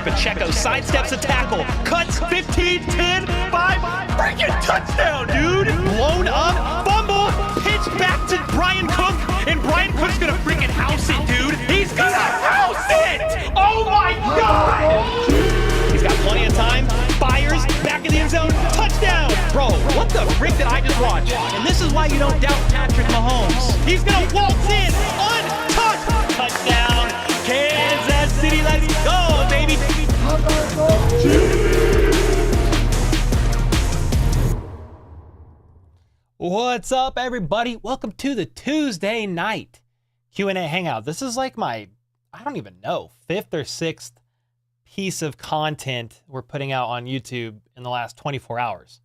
Pacheco sidesteps a tackle, cuts 15, 10, 5, freaking touchdown, dude! Blown up, fumble, pitch back to Brian Cook, and Brian Cook's gonna freaking house it, dude! He's gonna house it! Oh my God! He's got plenty of time, fires, back in the end zone, touchdown! Bro, what the frick did I just watch? And this is why you don't doubt Patrick Mahomes. He's gonna waltz in, untouched, touchdown, Kansas City, let's go, baby! What's up, everybody? Welcome to the Tuesday night Q&A Hangout. This is like my, I don't even know, 5th or 6th piece of content we're putting out on YouTube in the last 24 hours.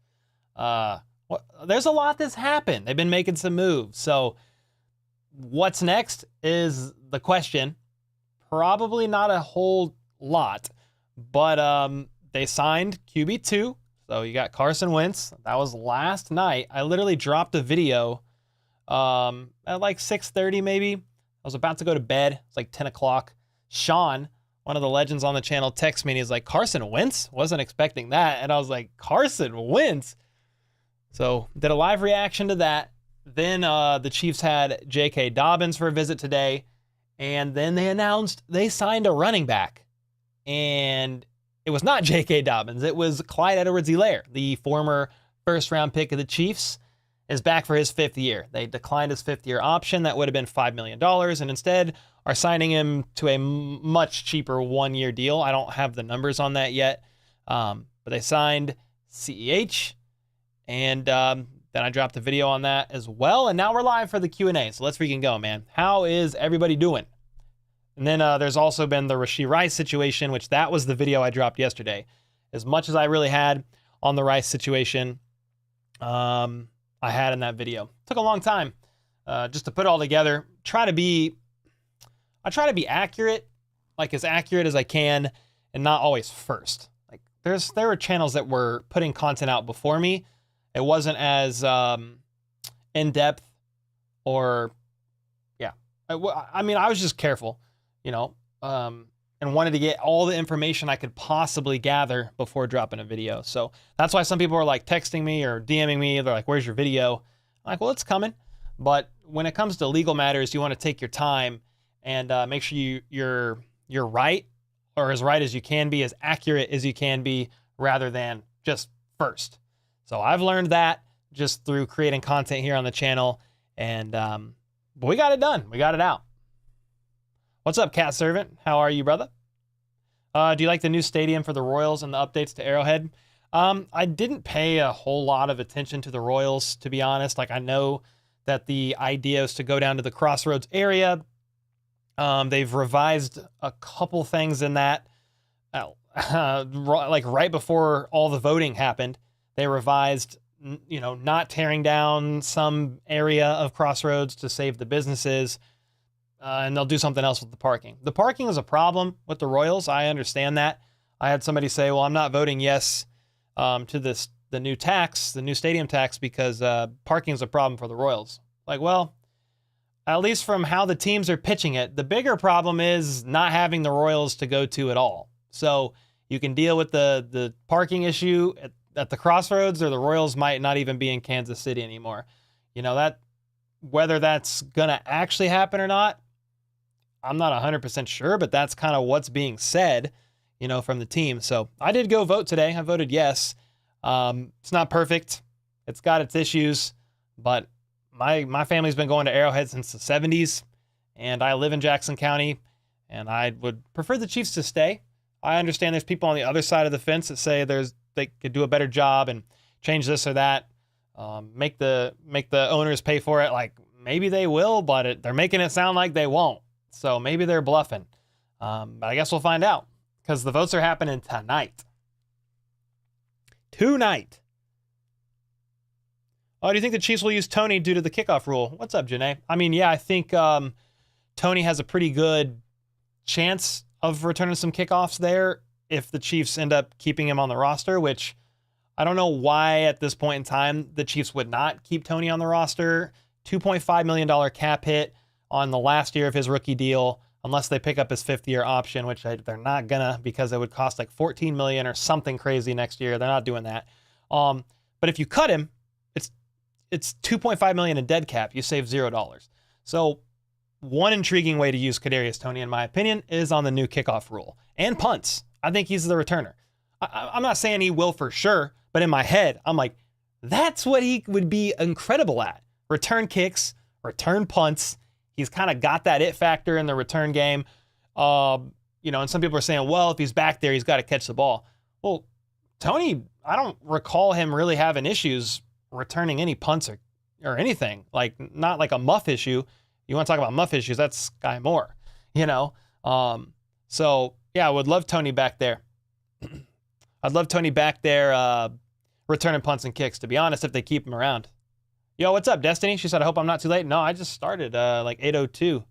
There's a lot that's happened. They've been making some moves. So what's next is the question. Probably not a whole lot, but they signed QB2. So you got Carson Wentz. That was last night. I literally dropped a video at like 6:30 maybe. I was about to go to bed. It's like 10 o'clock. Sean, one of the legends on the channel, texts me and he's like, Carson Wentz? Wasn't expecting that. And I was like, Carson Wentz? So did a live reaction to that. Then the Chiefs had J.K. Dobbins for a visit today. And then they announced they signed a running back. And it was not J.K. Dobbins. It was Clyde Edwards-helaire, the former first-round pick of the Chiefs, is back for his 5th year. They declined his 5th-year option. That would have been $5 million, and instead are signing him to a much cheaper 1-year deal. I don't have the numbers on that yet, but they signed CEH, and then I dropped a video on that as well, and now we're live for the Q&A, so let's freaking go, man. How is everybody doing? And then there's also been the Rashee Rice situation, which that was the video I dropped yesterday. As much as I really had on the Rice situation, I had in that video. Took a long time just to put it all together. I try to be accurate, like as accurate as I can, and not always first. Like there were channels that were putting content out before me. It wasn't as in depth, or yeah. I mean, I was just careful. You know, and wanted to get all the information I could possibly gather before dropping a video. So that's why some people are like texting me or DMing me. They're like, where's your video? I'm like, well, it's coming. But when it comes to legal matters, you want to take your time and make sure you're right, or as right as you can be, as accurate as you can be, rather than just first. So I've learned that just through creating content here on the channel. And but we got it done. We got it out. What's up, Cat Servant? How are you, brother? Do you like the new stadium for the Royals and the updates to Arrowhead? I didn't pay a whole lot of attention to the Royals, to be honest. Like, I know that the idea is to go down to the Crossroads area. They've revised a couple things in that. Like right before all the voting happened, they revised, you know, not tearing down some area of Crossroads to save the businesses. And they'll do something else with the parking. The parking is a problem with the Royals. I understand that. I had somebody say, well, I'm not voting yes to the new tax, the new stadium tax, because parking is a problem for the Royals. Like, well, at least from how the teams are pitching it, the bigger problem is not having the Royals to go to at all. So you can deal with the parking issue at the Crossroads, or the Royals might not even be in Kansas City anymore. You know, that whether that's going to actually happen or not, I'm not 100% sure, but that's kind of what's being said, you know, from the team. So I did go vote today. I voted yes. It's not perfect. It's got its issues, but my family's been going to Arrowhead since the 70s, and I live in Jackson County, and I would prefer the Chiefs to stay. I understand there's people on the other side of the fence that say they could do a better job and change this or that, make the owners pay for it. Like, maybe they will, but they're making it sound like they won't. So maybe they're bluffing. But I guess we'll find out, because the votes are happening tonight. Tonight. Oh, do you think the Chiefs will use Tony due to the kickoff rule? What's up, Janae? I mean, yeah, I think Tony has a pretty good chance of returning some kickoffs there if the Chiefs end up keeping him on the roster, which I don't know why at this point in time the Chiefs would not keep Tony on the roster. $2.5 million cap hit on the last year of his rookie deal, unless they pick up his 5th-year option, which they're not gonna, because it would cost like $14 million or something crazy next year. They're not doing that. But if you cut him, it's $2.5 million in dead cap. You save $0. So one intriguing way to use Kadarius Toney, in my opinion, is on the new kickoff rule and punts. I think he's the returner. I'm not saying he will for sure, but in my head, I'm like, that's what he would be incredible at. Return kicks, return punts. He's kind of got that it factor in the return game. And some people are saying, well, if he's back there, he's got to catch the ball. Well, Toney, I don't recall him really having issues returning any punts or anything. Like, not like a muff issue. You want to talk about muff issues, that's Sky Moore, So, yeah, I would love Toney back there. I'd love Toney back there returning punts and kicks, to be honest, if they keep him around. Yo, what's up, Destiny? She said, I hope I'm not too late. No, I just started like 8:02.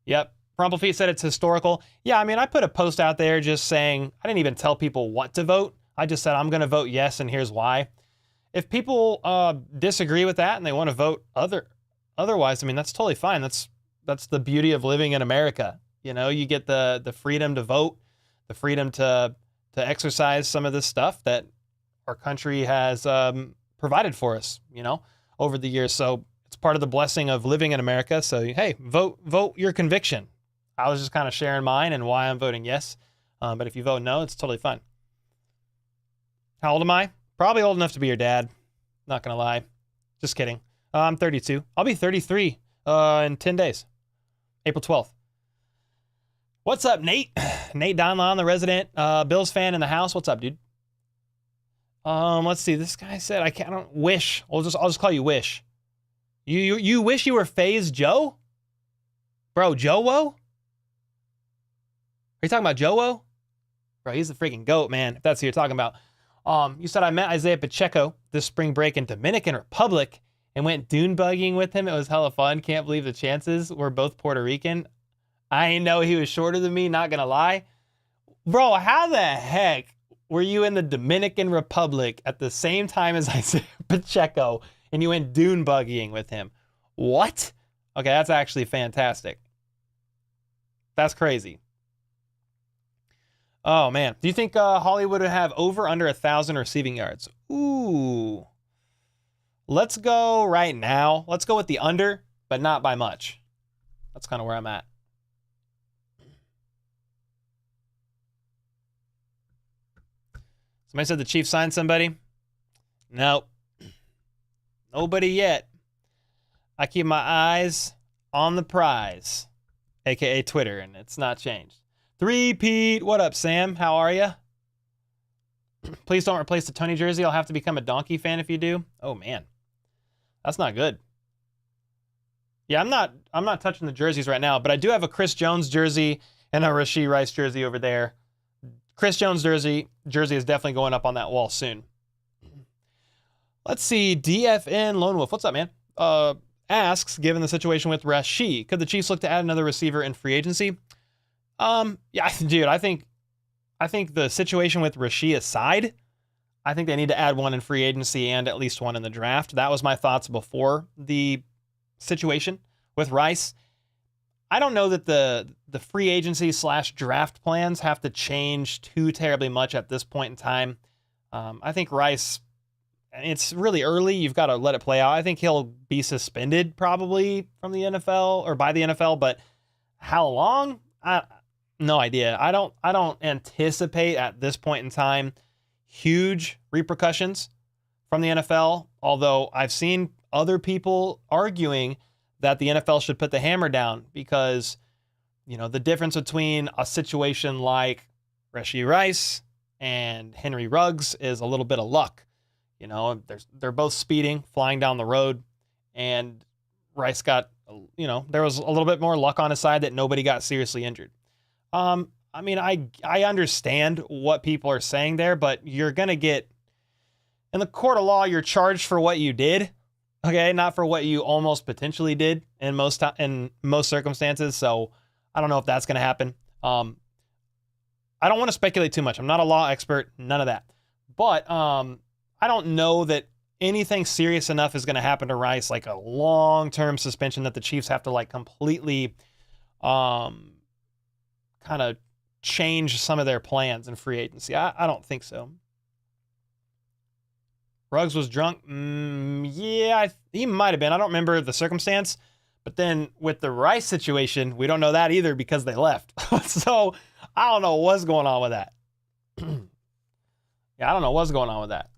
Yep. Rumpelfeet said it's historical. Yeah, I mean, I put a post out there just saying, I didn't even tell people what to vote. I just said, I'm going to vote yes, and here's why. If people disagree with that and they want to vote otherwise, I mean, that's totally fine. That's the beauty of living in America. You get the freedom to vote, the freedom to exercise some of this stuff that our country has provided for us, over the years. So it's part of the blessing of living in America. So, hey, vote your conviction. I was just kind of sharing mine and why I'm voting yes. But if you vote no, it's totally fine. How old am I? Probably old enough to be your dad. Not going to lie. Just kidding. I'm 32. I'll be 33 in 10 days. April 12th. What's up, Nate? Nate Donlon, the resident Bills fan in the house. What's up, dude? Let's see. This guy said, I don't wish. I'll just call you Wish. You wish you were FaZe Joe? Bro, Joe-Wo? Are you talking about Joe-Wo? Bro, he's the freaking GOAT, man. If that's who you're talking about. You said I met Isaiah Pacheco this spring break in Dominican Republic and went dune buggying with him. It was hella fun. Can't believe the chances. We're both Puerto Rican. I know he was shorter than me, not gonna lie. Bro, how the heck were you in the Dominican Republic at the same time as Isaiah Pacheco and you went dune buggying with him? What? Okay, that's actually fantastic. That's crazy. Oh, man. Do you think Hollywood would have over under 1,000 receiving yards? Ooh. Let's go right now. Let's go with the under, but not by much. That's kind of where I'm at. Somebody said the Chiefs signed somebody. Nope. Nobody yet. I keep my eyes on the prize, aka Twitter, and it's not changed. Pete, what up, Sam? How are you? Please don't replace the Toney jersey. I'll have to become a Donkey fan if you do. Oh man, that's not good. Yeah, I'm not touching the jerseys right now, but I do have a Chris Jones jersey and a Rashee Rice jersey over there. Chris Jones jersey is definitely going up on that wall soon. Let's see. DFN Lone Wolf. What's up, man? Asks, given the situation with Rashee, could the Chiefs look to add another receiver in free agency? Yeah, dude, I think the situation with Rashee aside, I think they need to add one in free agency and at least one in the draft. That was my thoughts before the situation with Rice. I don't know that the free agency / draft plans have to change too terribly much at this point in time. I think Rice, it's really early. You've got to let it play out. I think he'll be suspended probably from the NFL or by the NFL, but how long? No idea. I don't anticipate at this point in time huge repercussions from the NFL, although I've seen other people arguing that the NFL should put the hammer down because, the difference between a situation like Rashee Rice and Henry Ruggs is a little bit of luck. They're both speeding, flying down the road, and Rice got, there was a little bit more luck on his side that nobody got seriously injured. I mean, I understand what people are saying there, but you're going to get, in the court of law, you're charged for what you did, okay? Not for what you almost potentially did in most circumstances. So I don't know if that's going to happen. I don't want to speculate too much. I'm not a law expert, none of that. But I don't know that anything serious enough is going to happen to Rice, like a long-term suspension that the Chiefs have to completely kind of change some of their plans in free agency. I don't think so. Ruggs was drunk. Yeah, he might have been. I don't remember the circumstance. But then with the Rice situation, we don't know that either because they left. So I don't know what's going on with that. Yeah, I don't know what's going on with that.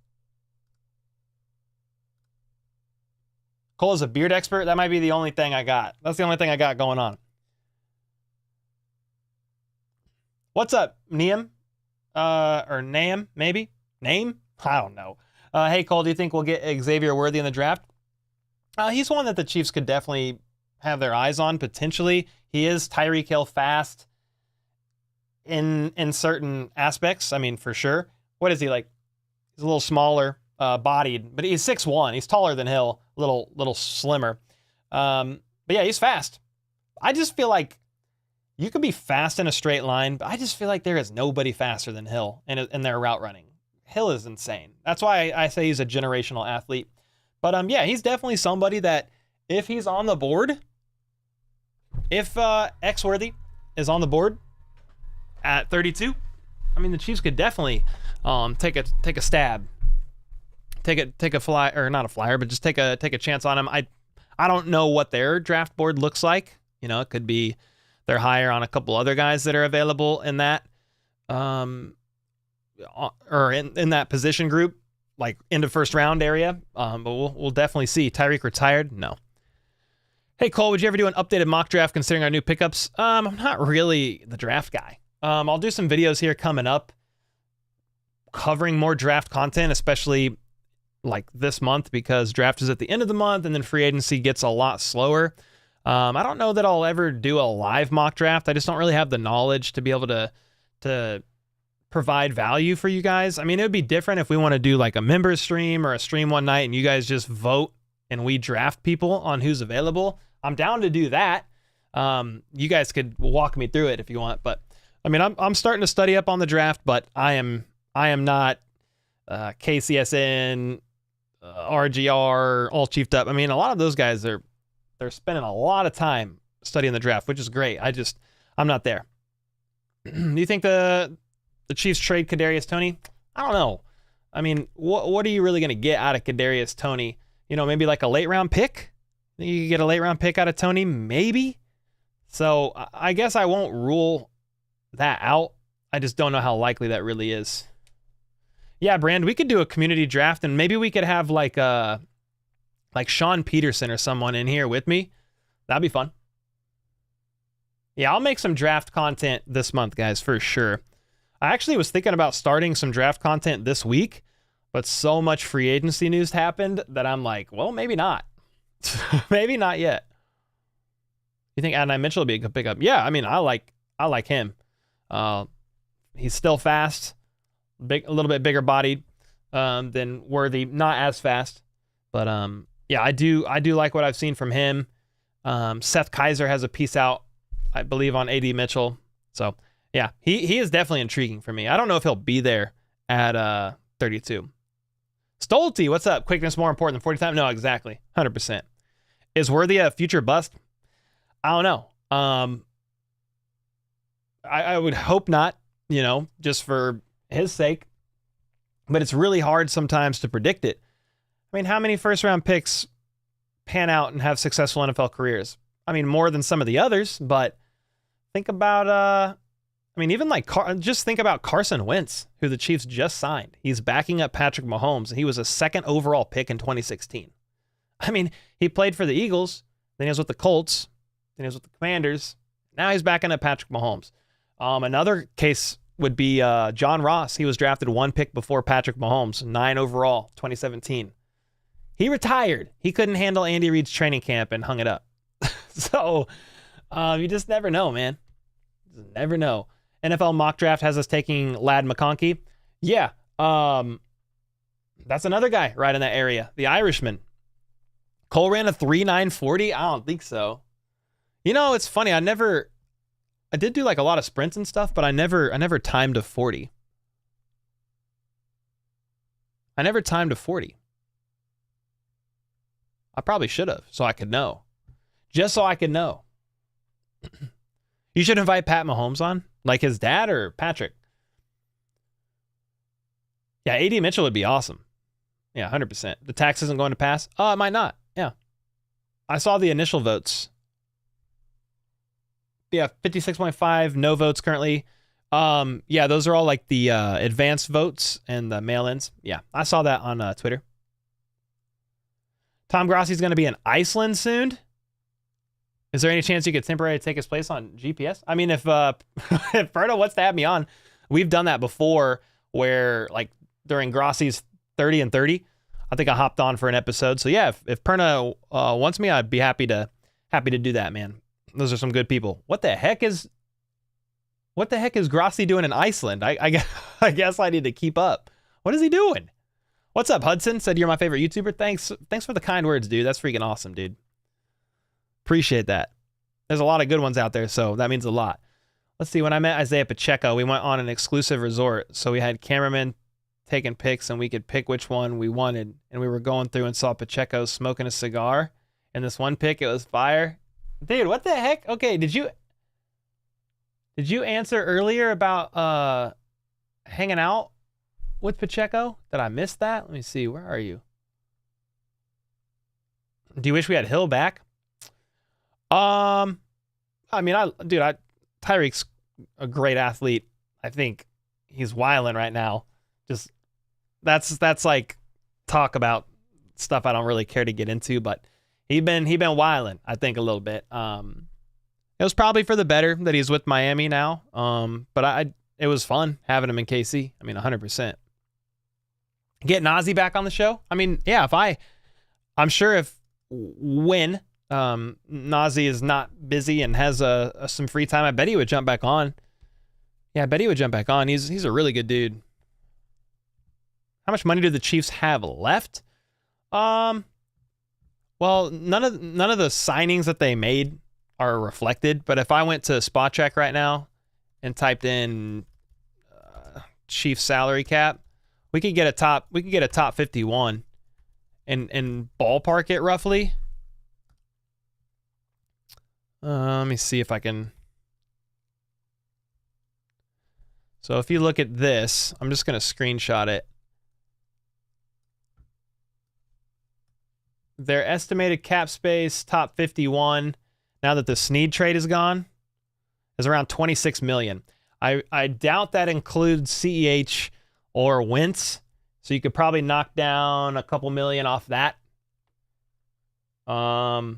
Cole is a beard expert. That might be the only thing I got. That's the only thing I got going on. What's up, Neam? Or Nam, maybe? Name? I don't know. Hey, Cole, do you think we'll get Xavier Worthy in the draft? He's one that the Chiefs could definitely have their eyes on, potentially. He is Tyreek Hill fast in certain aspects. I mean, for sure. What is he like? He's a little smaller bodied, but he's 6'1". He's taller than Hill, little slimmer. But yeah, he's fast. I just feel like you could be fast in a straight line, but I just feel like there is nobody faster than Hill in their route running. Hill is insane. That's why I say he's a generational athlete. But yeah, he's definitely somebody that if he's on the board, if X-Worthy is on the board at 32, I mean, the Chiefs could definitely take a stab, take a fly, or not a flyer, but just take a chance on him. I don't know what their draft board looks like. You know, it could be they're higher on a couple other guys that are available in that, or in that position group, like into first round area. But we'll definitely see. Tyreek retired? No. Hey, Cole, would you ever do an updated mock draft considering our new pickups? I'm not really the draft guy. I'll do some videos here coming up covering more draft content, especially like this month, because draft is at the end of the month and then free agency gets a lot slower. I don't know that I'll ever do a live mock draft. I just don't really have the knowledge to be able to provide value for you guys. I mean, it would be different if we want to do like a members stream or a stream one night and you guys just vote and we draft people on who's available. I'm down to do that. You guys could walk me through it if you want, but I mean, I'm starting to study up on the draft, but I am not KCSN, RGR, all chiefed up. I mean, a lot of those guys they're spending a lot of time studying the draft, which is great. I'm not there. Do you think the Chiefs trade Kadarius Toney? I don't know. I mean, what are you really going to get out of Kadarius Toney? You know, maybe like a late round pick? You could get a late round pick out of Toney, maybe. So I guess I won't rule that out. I just don't know how likely that really is. Yeah, Brand, we could do a community draft and maybe we could have like Sean Peterson or someone in here with me. That'd be fun. Yeah, I'll make some draft content this month, guys, for sure. I actually was thinking about starting some draft content this week, but so much free agency news happened that I'm like, well, maybe not. Maybe not yet. You think Adonai Mitchell would be a good pickup? Yeah, I mean, I like him. He's still fast, a little bit bigger bodied than Worthy, not as fast, but yeah, I do like what I've seen from him. Seth Kaiser has a piece out, I believe, on AD Mitchell. So yeah, he is definitely intriguing for me. I don't know if he'll be there at 32. Stolte, what's up? Quickness more important than 40 time? No, exactly. 100%. Is Worthy a future bust? I don't know. I would hope not, you know, just for his sake. But it's really hard sometimes to predict it. I mean, how many first round picks pan out and have successful NFL careers? I mean, more than some of the others, but think about, I mean, even like, just think about Carson Wentz, who the Chiefs just signed. He's backing up Patrick Mahomes, and he was a second overall pick in 2016. I mean, he played for the Eagles, then he was with the Colts, then he was with the Commanders. Now he's backing up Patrick Mahomes. Another case would be John Ross. He was drafted one pick before Patrick Mahomes, 9 overall, 2017. He retired. He couldn't handle Andy Reid's training camp and hung it up. So you just never know, man. Just never know. NFL mock draft has us taking Ladd McConkey. Yeah, that's another guy right in that area. The Irishman. Cole ran a 3.940. I don't think so. You know, it's funny. I did do like a lot of sprints and stuff, but I never timed a 40. I never timed a 40. I probably should have, so I could know. Just so I could know. You should invite Pat Mahomes on, like his dad or Patrick. Yeah, AD Mitchell would be awesome. Yeah, 100%. The tax isn't going to pass? Oh, it might not. Yeah. I saw the initial votes. Yeah, 56.5 no votes currently. Yeah, those are all like the advanced votes and the mail-ins. Yeah, I saw that on Twitter. Tom Grossi's going to be in Iceland soon. Is there any chance you could temporarily take his place on GPS? I mean, if if Berto wants to have me on, we've done that before where like during Grossi's 30 and 30, I think I hopped on for an episode. So yeah, if Perna wants me, I'd be happy to do that, man. Those are some good people. What the heck is Grossi doing in Iceland? I guess I need to keep up. What is he doing? What's up, Hudson? Said you're my favorite YouTuber. Thanks for the kind words, dude. That's freaking awesome, dude. Appreciate that. There's a lot of good ones out there, so that means a lot. Let's see. When I met Isaiah Pacheco, we went on an exclusive resort, so we had cameramen taking pics, and we could pick which one we wanted. And we were going through and saw Pacheco smoking a cigar. And this one pic, it was fire. Dude, what the heck? Okay, did you answer earlier about hanging out with Pacheco? Did I miss that? Let me see. Where are you? Do you wish we had Hill back? I mean, Tyreek's a great athlete. I think he's wilding right now. Just that's like talk about stuff I don't really care to get into, but he been wilding, I think, a little bit. It was probably for the better that he's with Miami now. But it was fun having him in KC. I mean, 100%. Get Nazi back on the show. I mean, yeah, I'm sure when Nazi is not busy and has some free time, I bet he would jump back on. Yeah, I bet he would jump back on. He's a really good dude. How much money do the Chiefs have left? Well, none of the signings that they made are reflected. But if I went to Spot Check right now and typed in Chiefs salary cap, we could get a top 51 and ballpark it roughly. Let me see if I can. So if you look at this, I'm just going to screenshot it. Their estimated cap space, top 51, now that the Snead trade is gone, is around 26 million. I doubt that includes CEH or Wentz, so you could probably knock down a couple million off that. But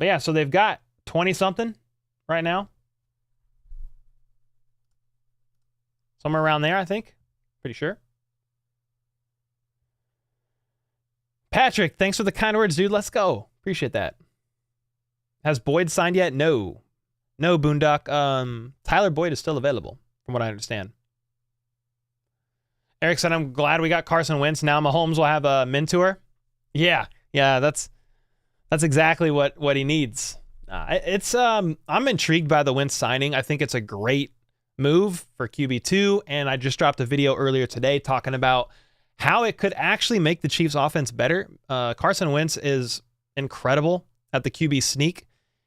yeah, so they've got 20 something right now. Somewhere around there, I think. Pretty sure. Patrick, thanks for the kind words, dude. Let's go. Appreciate that. Has Boyd signed yet? No, Boondock. Tyler Boyd is still available, from what I understand. Eric said, I'm glad we got Carson Wentz. Now Mahomes will have a mentor. Yeah, that's exactly what he needs. I'm intrigued by the Wentz signing. I think it's a great move for QB2, and I just dropped a video earlier today talking about how it could actually make the Chiefs offense better. Carson Wentz is incredible at the QB sneak.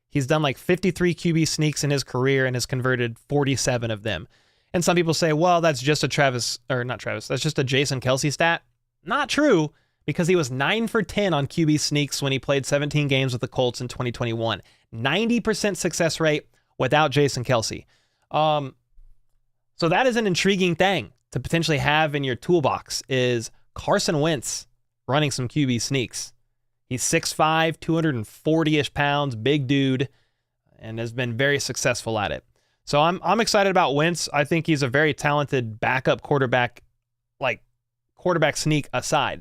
He's done like 53 QB sneaks in his career and has converted 47 of them. And some people say, well, that's just that's just a Jason Kelce stat. Not true, because he was 9 for 10 on QB sneaks when he played 17 games with the Colts in 2021. 90% success rate without Jason Kelce. So that is an intriguing thing to potentially have in your toolbox, is Carson Wentz running some QB sneaks. He's 6'5", 240-ish pounds, big dude, and has been very successful at it. So I'm excited about Wentz. I think he's a very talented backup quarterback, like quarterback sneak aside.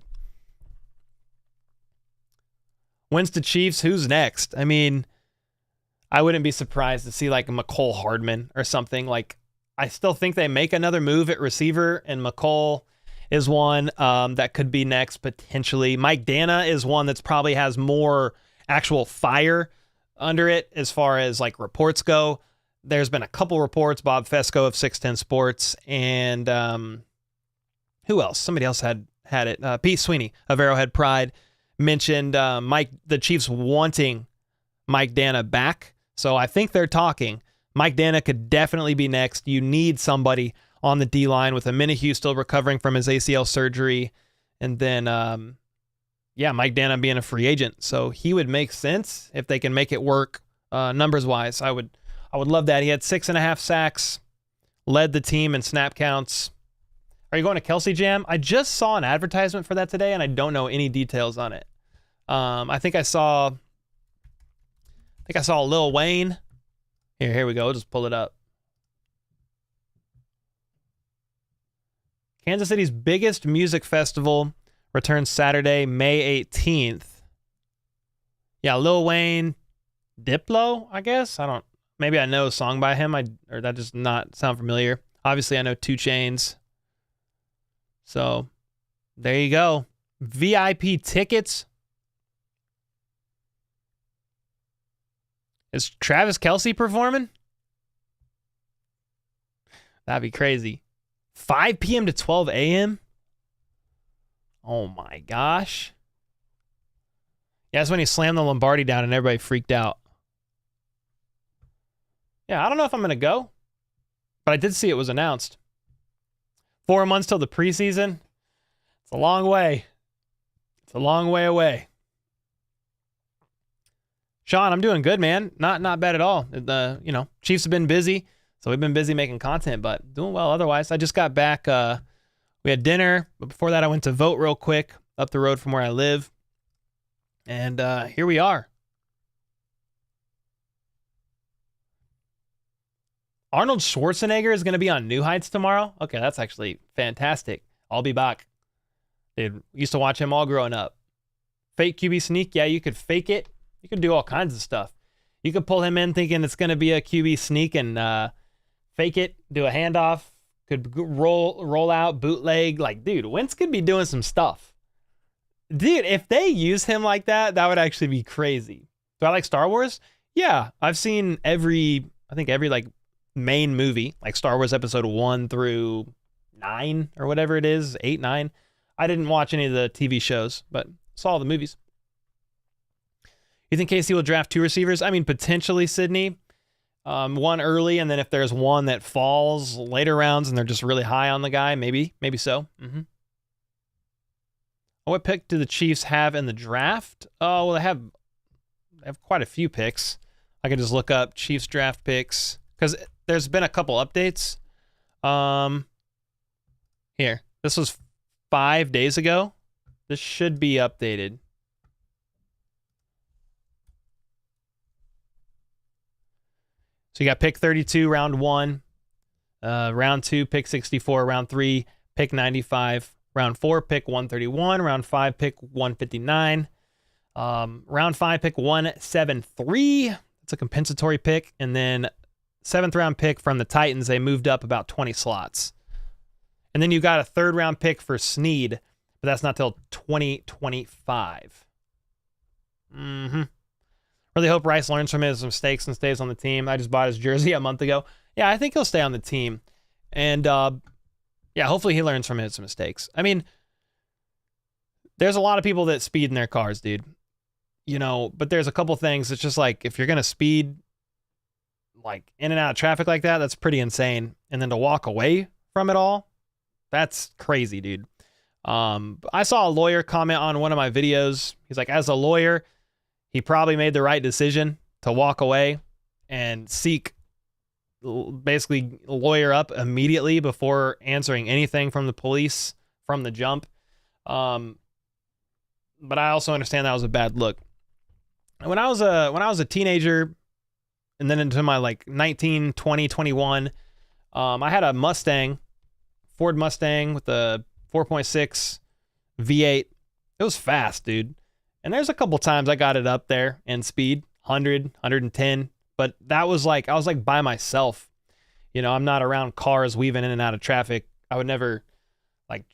Wentz to Chiefs, who's next? I mean, I wouldn't be surprised to see like McCole Hardman or something. Like, I still think they make another move at receiver, and McCole is one that could be next potentially. Mike Dana is one that's probably has more actual fire under it as far as like reports go. There's been a couple reports, Bob Fesco of 610 Sports, and who else? Somebody else had it. Pete Sweeney of Arrowhead Pride mentioned the Chiefs wanting Mike Dana back. So I think they're talking. Mike Dana could definitely be next. You need somebody on the D-line with a Minihue still recovering from his ACL surgery. And then, Mike Dana being a free agent. So he would make sense if they can make it work numbers-wise. I would love that. He had 6.5 sacks, led the team in snap counts. Are you going to Kelsey Jam? I just saw an advertisement for that today, and I don't know any details on it. I think I saw Lil Wayne. Here we go. I'll just pull it up. Kansas City's biggest music festival returns Saturday, May 18th. Yeah, Lil Wayne, Diplo, I guess. Maybe I know a song by him, or that does not sound familiar. Obviously, I know 2 Chainz. So, there you go. VIP tickets. Is Travis Kelce performing? That'd be crazy. 5 p.m. to 12 a.m.? Oh my gosh. Yeah, that's when he slammed the Lombardi down and everybody freaked out. Yeah, I don't know if I'm going to go, but I did see it was announced. 4 months till the preseason. It's a long way. It's a long way away. Sean, I'm doing good, man. Not bad at all. Chiefs have been busy, so we've been busy making content, but doing well otherwise. I just got back. We had dinner, but before that I went to vote real quick up the road from where I live. And here we are. Arnold Schwarzenegger is going to be on New Heights tomorrow. Okay, that's actually fantastic. I'll be back. Dude, used to watch him all growing up. Fake QB sneak. Yeah, you could fake it. You could do all kinds of stuff. You could pull him in thinking it's going to be a QB sneak and fake it, do a handoff, could roll out, bootleg. Like, dude, Wentz could be doing some stuff. Dude, if they use him like that, that would actually be crazy. Do I like Star Wars? Yeah, I've seen every like main movie, like Star Wars episode 1 through 9 or whatever it is, 8, 9. I didn't watch any of the TV shows, but saw all the movies. You think KC will draft 2 receivers? I mean, potentially Sydney. One early, and then if there's one that falls later rounds and they're just really high on the guy, maybe so. What pick do the Chiefs have in the draft? Oh, well, they have quite a few picks. I can just look up Chiefs draft picks because there's been a couple updates. Here, this was 5 days ago. This should be updated. So you got pick 32, round 1. Round 2, pick 64. Round 3, pick 95. Round 4, pick 131. Round 5, pick 159. Round 5, pick 173. That's a compensatory pick. And then 7th round pick from the Titans. They moved up about 20 slots. And then you got a 3rd round pick for Snead, but that's not till 2025. Really hope Rice learns from his mistakes and stays on the team. I just bought his jersey a month ago. Yeah, I think he'll stay on the team. And, hopefully he learns from his mistakes. I mean, there's a lot of people that speed in their cars, dude. But there's a couple things. It's just like, if you're going to speed, like, in and out of traffic like that, that's pretty insane. And then to walk away from it all, that's crazy, dude. I saw a lawyer comment on one of my videos. He's like, as a lawyer, he probably made the right decision to walk away and basically lawyer up immediately before answering anything from the police from the jump. But I also understand that was a bad look. When I was a teenager and then into my like 19, 20, 21, I had a Ford Mustang with a 4.6 V8. It was fast, dude. And there's a couple times I got it up there in speed, 100, 110. But that was like, I was like by myself. I'm not around cars weaving in and out of traffic. I would never, like,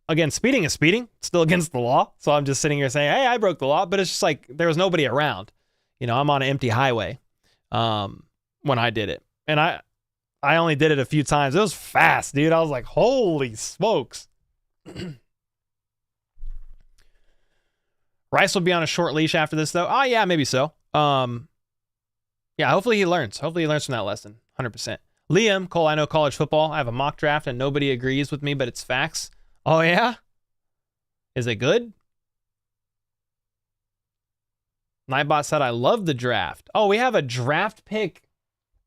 again, speeding is speeding. It's still against the law. So I'm just sitting here saying, hey, I broke the law. But it's just like, there was nobody around. I'm on an empty highway when I did it. And I only did it a few times. It was fast, dude. I was like, holy smokes. Rice will be on a short leash after this, though. Oh, yeah, maybe so. Yeah, hopefully he learns. Hopefully he learns from that lesson. 100%. Liam, Cole, I know college football. I have a mock draft and nobody agrees with me, but it's facts. Oh, yeah? Is it good? Nightbot said, I love the draft. Oh, we have a draft pick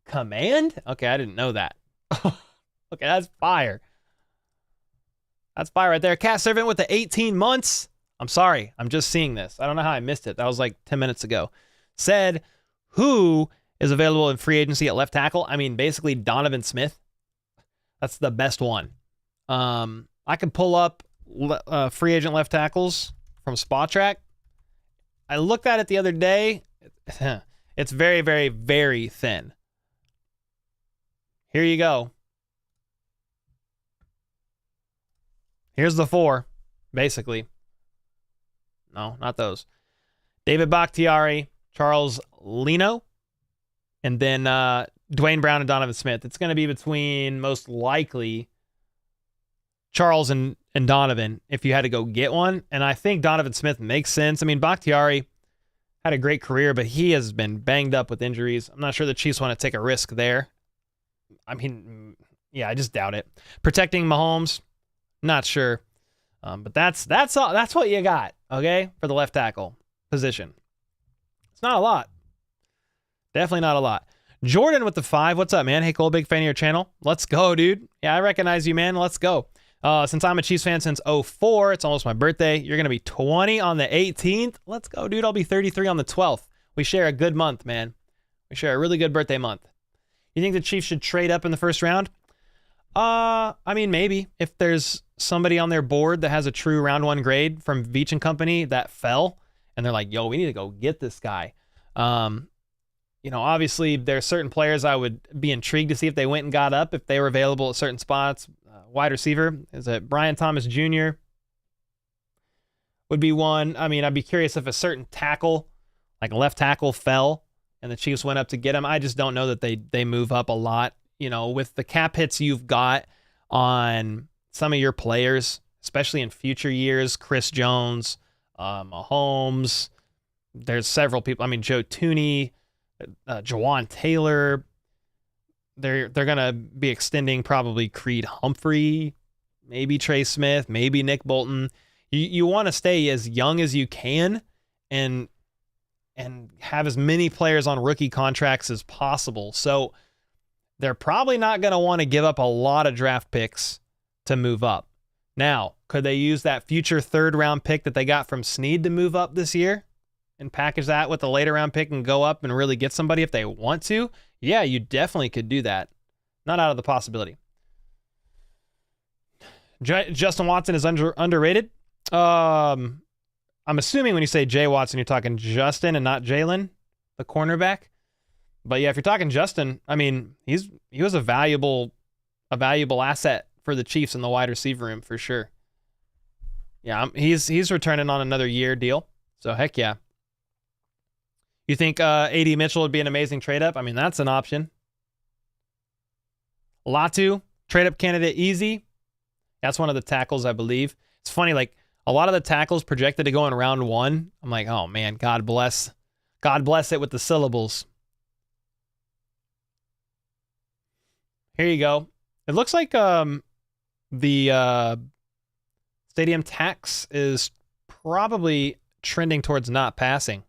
command? Okay, I didn't know that. Okay, that's fire. That's fire right there. Cat Servant with the 18 months. I'm sorry. I'm just seeing this. I don't know how I missed it. That was like 10 minutes ago. Said, who is available in free agency at left tackle? I mean, basically Donovan Smith. That's the best one. I could pull up free agent left tackles from Spot Track. I looked at it the other day. It's very, very, very thin. Here you go. Here's the 4, basically. No, not those. David Bakhtiari, Charles Leno, and then Dwayne Brown and Donovan Smith. It's going to be between, most likely, Charles and Donovan if you had to go get one. And I think Donovan Smith makes sense. I mean, Bakhtiari had a great career, but he has been banged up with injuries. I'm not sure the Chiefs want to take a risk there. I mean, yeah, I just doubt it. Protecting Mahomes, not sure. But that's all. That's what you got, okay, for the left tackle position. It's not a lot. Definitely not a lot. Jordan with the 5. What's up, man? Hey, Cole, big fan of your channel. Let's go, dude. Yeah, I recognize you, man. Let's go. Since I'm a Chiefs fan since 04, it's almost my birthday. You're going to be 20 on the 18th. Let's go, dude. I'll be 33 on the 12th. We share a good month, man. We share a really good birthday month. You think the Chiefs should trade up in the first round? I mean, maybe. If there's somebody on their board that has a true round 1 grade from Veach and Company that fell, and they're like, yo, we need to go get this guy. You know, obviously, there are certain players I would be intrigued to see if they went and got up, if they were available at certain spots. Wide receiver, is it Brian Thomas Jr.? Would be one. I mean, I'd be curious if a certain tackle, like left tackle, fell and the Chiefs went up to get him. I just don't know that they move up a lot. You know, with the cap hits you've got on some of your players, especially in future years, Chris Jones, Mahomes, there's several people. I mean, Joe Tooney, Jawan Taylor. They're gonna be extending probably Creed Humphrey, maybe Trey Smith, maybe Nick Bolton. You want to stay as young as you can and have as many players on rookie contracts as possible. So they're probably not going to want to give up a lot of draft picks to move up. Now, could they use that future 3rd round pick that they got from Snead to move up this year and package that with a later round pick and go up and really get somebody if they want to? Yeah, you definitely could do that. Not out of the possibility. Justin Watson is underrated. I'm assuming when you say Jay Watson, you're talking Justin and not Jalen, the cornerback. But yeah, if you're talking Justin, I mean, he was a valuable asset for the Chiefs in the wide receiver room for sure. Yeah, he's returning on another year deal. So heck yeah. You think A.D. Mitchell would be an amazing trade-up? I mean, that's an option. Latu, trade-up candidate easy. That's one of the tackles, I believe. It's funny, like, a lot of the tackles projected to go in round 1. I'm like, oh, man, God bless it with the syllables. Here you go. It looks like the stadium tax is probably trending towards not passing.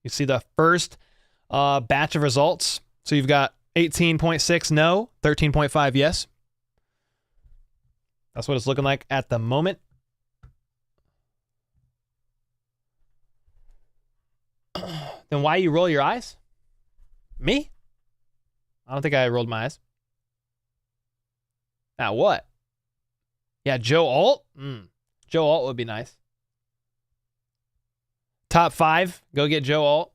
You see the first batch of results. So you've got 18.6 no, 13.5 yes. That's what it's looking like at the moment. Then why you roll your eyes? Me? I don't think I rolled my eyes. Now what? Yeah, Joe Alt? Joe Alt would be nice. Top 5, go get Joe Alt.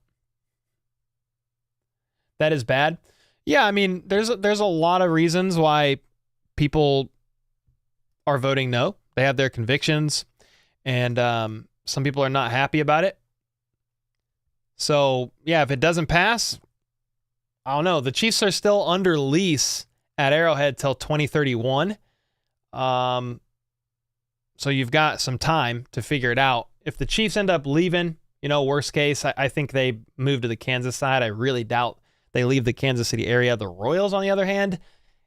That is bad. Yeah, I mean, there's a lot of reasons why people are voting no. They have their convictions, and some people are not happy about it. So, yeah, if it doesn't pass, I don't know. The Chiefs are still under lease at Arrowhead till 2031. So you've got some time to figure it out. If the Chiefs end up leaving, You know, worst case, I think they move to the Kansas side. I really doubt they leave the Kansas City area. The Royals, on the other hand,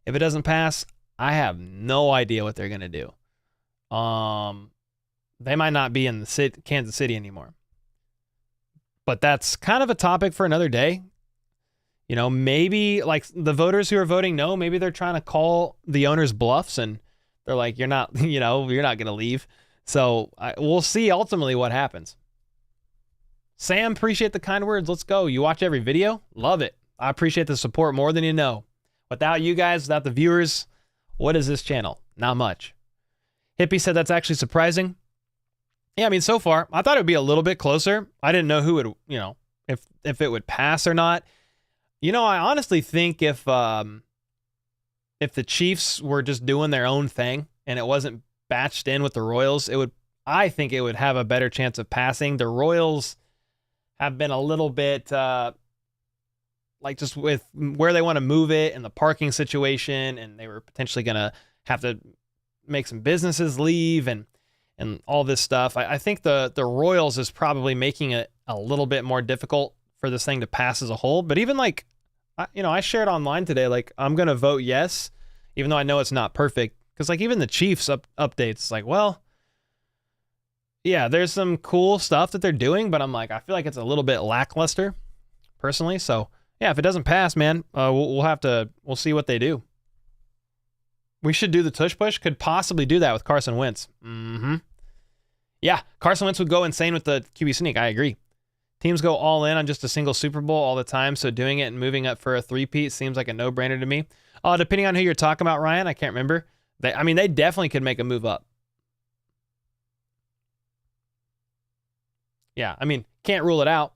if it doesn't pass, I have no idea what they're going to do. They might not be in the Kansas City anymore. But that's kind of a topic for another day. You know, maybe like the voters who are voting no, maybe they're trying to call the owners bluffs and they're like, you're not, you're not going to leave. So we'll see ultimately what happens. Sam, appreciate the kind words. Let's go. You watch every video? Love it. I appreciate the support more than you know. Without you guys, without the viewers, what is this channel? Not much. Hippie said that's actually surprising. Yeah, I mean, so far, I thought it would be a little bit closer. I didn't know who would, if it would pass or not. I honestly think if the Chiefs were just doing their own thing and it wasn't batched in with the Royals, I think it would have a better chance of passing. The Royals have been a little bit like just with where they want to move it and the parking situation, and they were potentially going to have to make some businesses leave and all this stuff. I think the Royals is probably making it a little bit more difficult for this thing to pass as a whole. But even like, I shared online today, like I'm going to vote yes, even though I know it's not perfect. Because like even the Chiefs updates, like, well, yeah, there's some cool stuff that they're doing, but I'm like, I feel like it's a little bit lackluster personally. So yeah, if it doesn't pass, man, we'll see what they do. We should do the tush push. Could possibly do that with Carson Wentz. Yeah, Carson Wentz would go insane with the QB sneak. I agree. Teams go all in on just a single Super Bowl all the time, so doing it and moving up for a three-peat seems like a no-brainer to me. Depending on who you're talking about, Ryan, I can't remember. They definitely could make a move up. Yeah, can't rule it out.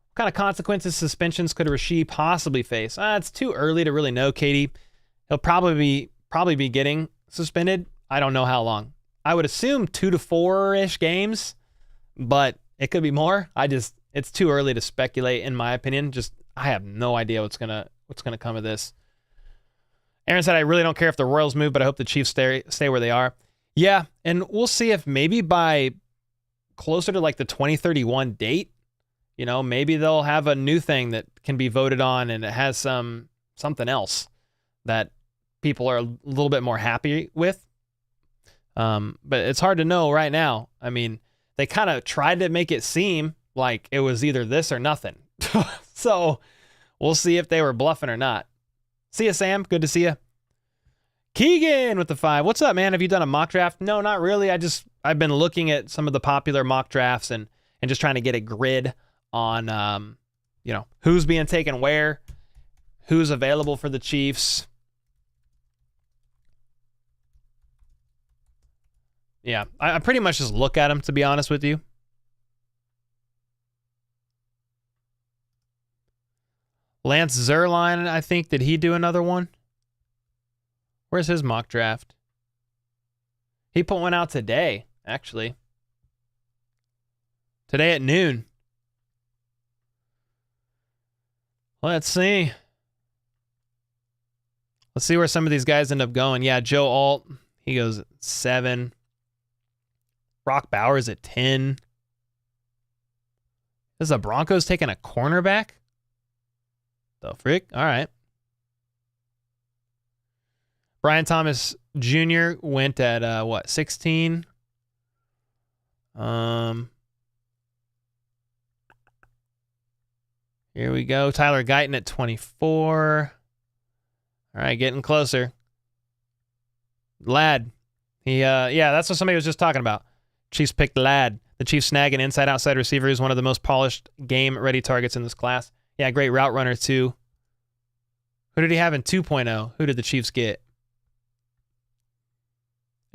What kind of consequences, suspensions could Rasheed possibly face? It's too early to really know, Katie. He'll probably be getting suspended. I don't know how long. I would assume 2 to 4-ish games, but it could be more. It's too early to speculate, in my opinion. I have no idea what's gonna come of this. Aaron said, I really don't care if the Royals move, but I hope the Chiefs stay where they are. Yeah, and we'll see if maybe by closer to like the 2031 date, maybe they'll have a new thing that can be voted on and it has something else that people are a little bit more happy with. But it's hard to know right now. They kind of tried to make it seem like it was either this or nothing. So we'll see if they were bluffing or not. See ya, Sam. Good to see you. Keegan with the 5. What's up, man? Have you done a mock draft? No, not really. I've been looking at some of the popular mock drafts and just trying to get a grid on, who's being taken where, who's available for the Chiefs. Yeah, I pretty much just look at them, to be honest with you. Lance Zierlein, I think, did he do another one? Where's his mock draft? He put one out today, actually. Today at noon. Let's see. Let's see where some of these guys end up going. Yeah, Joe Alt, he goes at 7. Brock Bowers at 10. Is the Broncos taking a cornerback? The frick? All right. Brian Thomas Jr. went at 16? Here we go. Tyler Guyton at 24. All right, getting closer. Ladd. Yeah, that's what somebody was just talking about. Chiefs picked Ladd. The Chiefs snag an inside-outside receiver who's one of the most polished game-ready targets in this class. Yeah, great route runner, too. Who did he have in 2.0? Who did the Chiefs get?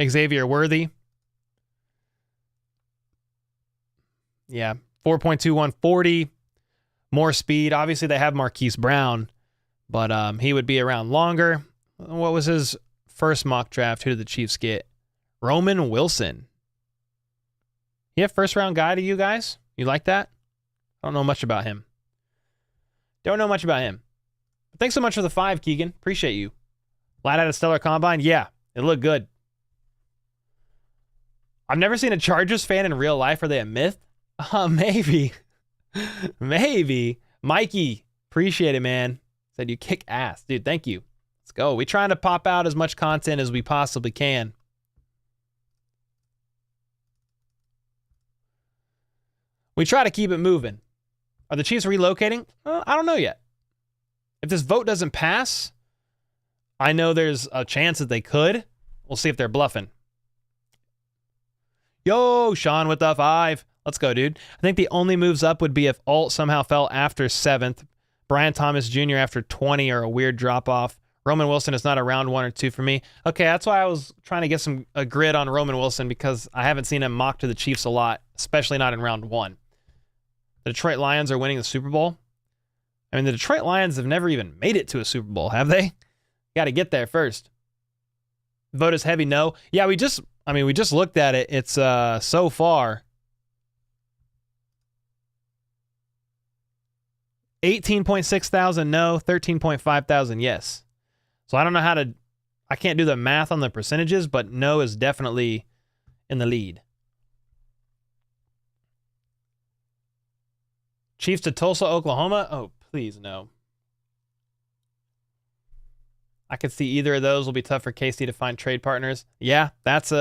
Xavier Worthy. Yeah, 4.21, 40. More speed. Obviously, they have Marquise Brown, but he would be around longer. What was his first mock draft? Who did the Chiefs get? Roman Wilson. You have first-round guy to you guys? You like that? I don't know much about him. Don't know much about him. But thanks so much for the 5, Keegan. Appreciate you. Ladd had a stellar combine? Yeah, it looked good. I've never seen a Chargers fan in real life. Are they a myth? Maybe. Maybe. Mikey, appreciate it, man. Said you kick ass. Dude, thank you. Let's go. We're trying to pop out as much content as we possibly can. We try to keep it moving. Are the Chiefs relocating? I don't know yet. If this vote doesn't pass, I know there's a chance that they could. We'll see if they're bluffing. Yo, Sean with the 5. Let's go, dude. I think the only moves up would be if Alt somehow fell after 7th. Brian Thomas Jr. after 20 or a weird drop-off. Roman Wilson is not a round 1 or 2 for me. Okay, that's why I was trying to get a grid on Roman Wilson because I haven't seen him mock to the Chiefs a lot, especially not in round 1. The Detroit Lions are winning the Super Bowl. I mean, the Detroit Lions have never even made it to a Super Bowl, have they? Got to get there first. Vote is heavy, no. Yeah, we just looked at it. It's so far 18.6 thousand no, 13.5 thousand yes. So I don't know I can't do the math on the percentages, but no is definitely in the lead. Chiefs to Tulsa, Oklahoma? Oh, please no. I could see either of those will be tough for KC to find trade partners. Yeah, that's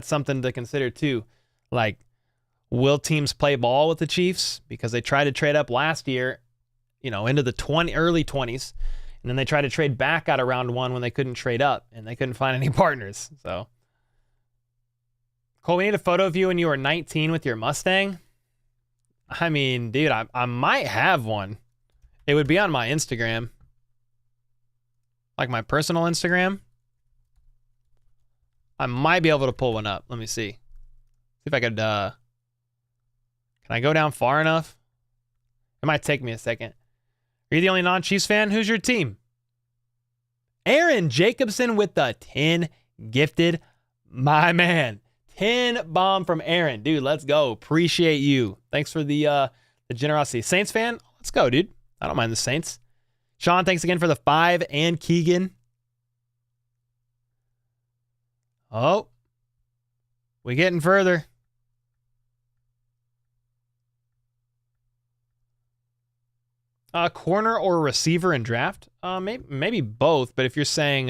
something to consider too. Like, will teams play ball with the Chiefs? Because they tried to trade up last year, into the early 20s. And then they tried to trade back out of round 1 when they couldn't trade up and they couldn't find any partners. So, Cole, we need a photo of you when you were 19 with your Mustang. I mean, dude, I might have one. It would be on my Instagram. Like my personal Instagram. I might be able to pull one up. Let me see. See if I could, can I go down far enough? It might take me a second. Are you the only non-Chiefs fan? Who's your team? Aaron Jacobson with the 10 gifted. My man. 10 bomb from Aaron. Dude, let's go. Appreciate you. Thanks for the generosity. Saints fan? Let's go, dude. I don't mind the Saints. Sean, thanks again for the 5 and Keegan. Oh. We getting further. Corner or receiver in draft? Maybe both, but if you're saying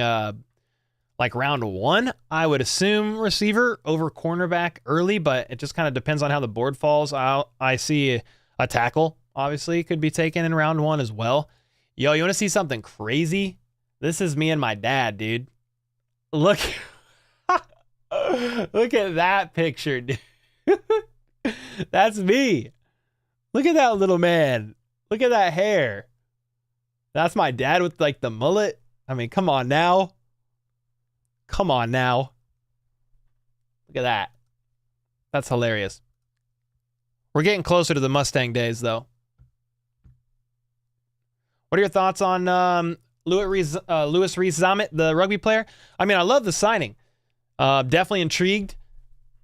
like round 1, I would assume receiver over cornerback early, but it just kind of depends on how the board falls. I see a tackle, obviously, could be taken in round 1 as well. Yo, you want to see something crazy? This is me and my dad, dude. Look. Look at that picture, dude. That's me. Look at that little man. Look at that hair. That's my dad with like the mullet. I mean, come on now. Come on now. Look at that. That's hilarious. We're getting closer to the Mustang days, though. What are your thoughts on Louis Rees-Zammit, the rugby player? I mean, I love the signing. Definitely intrigued.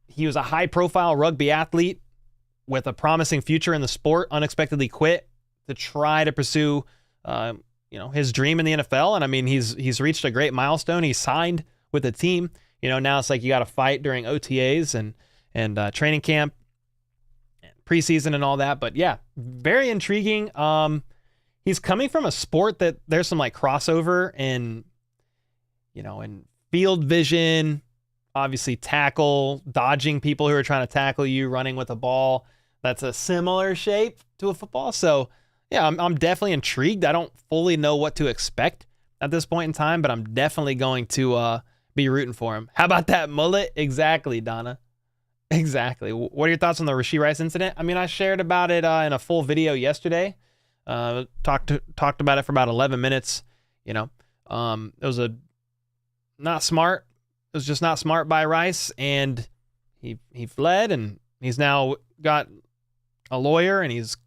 He was a high-profile rugby athlete with a promising future in the sport. Unexpectedly quit to try to pursue, his dream in the NFL. And I mean, he's reached a great milestone. He signed with a team. Now it's like you got to fight during OTAs and training camp, preseason, and all that. But yeah, very intriguing. He's coming from a sport that there's some like crossover in field vision, obviously tackle, dodging people who are trying to tackle you, running with a ball that's a similar shape to a football. So yeah, I'm definitely intrigued. I don't fully know what to expect at this point in time, but I'm definitely going to be rooting for him. How about that mullet? Exactly, Donna. Exactly. What are your thoughts on the Rashee Rice incident? I mean, I shared about it in a full video yesterday. Talked about it for about 11 minutes. It was not smart. It was just not smart by Rice, and he fled, and he's now got a lawyer, and he's,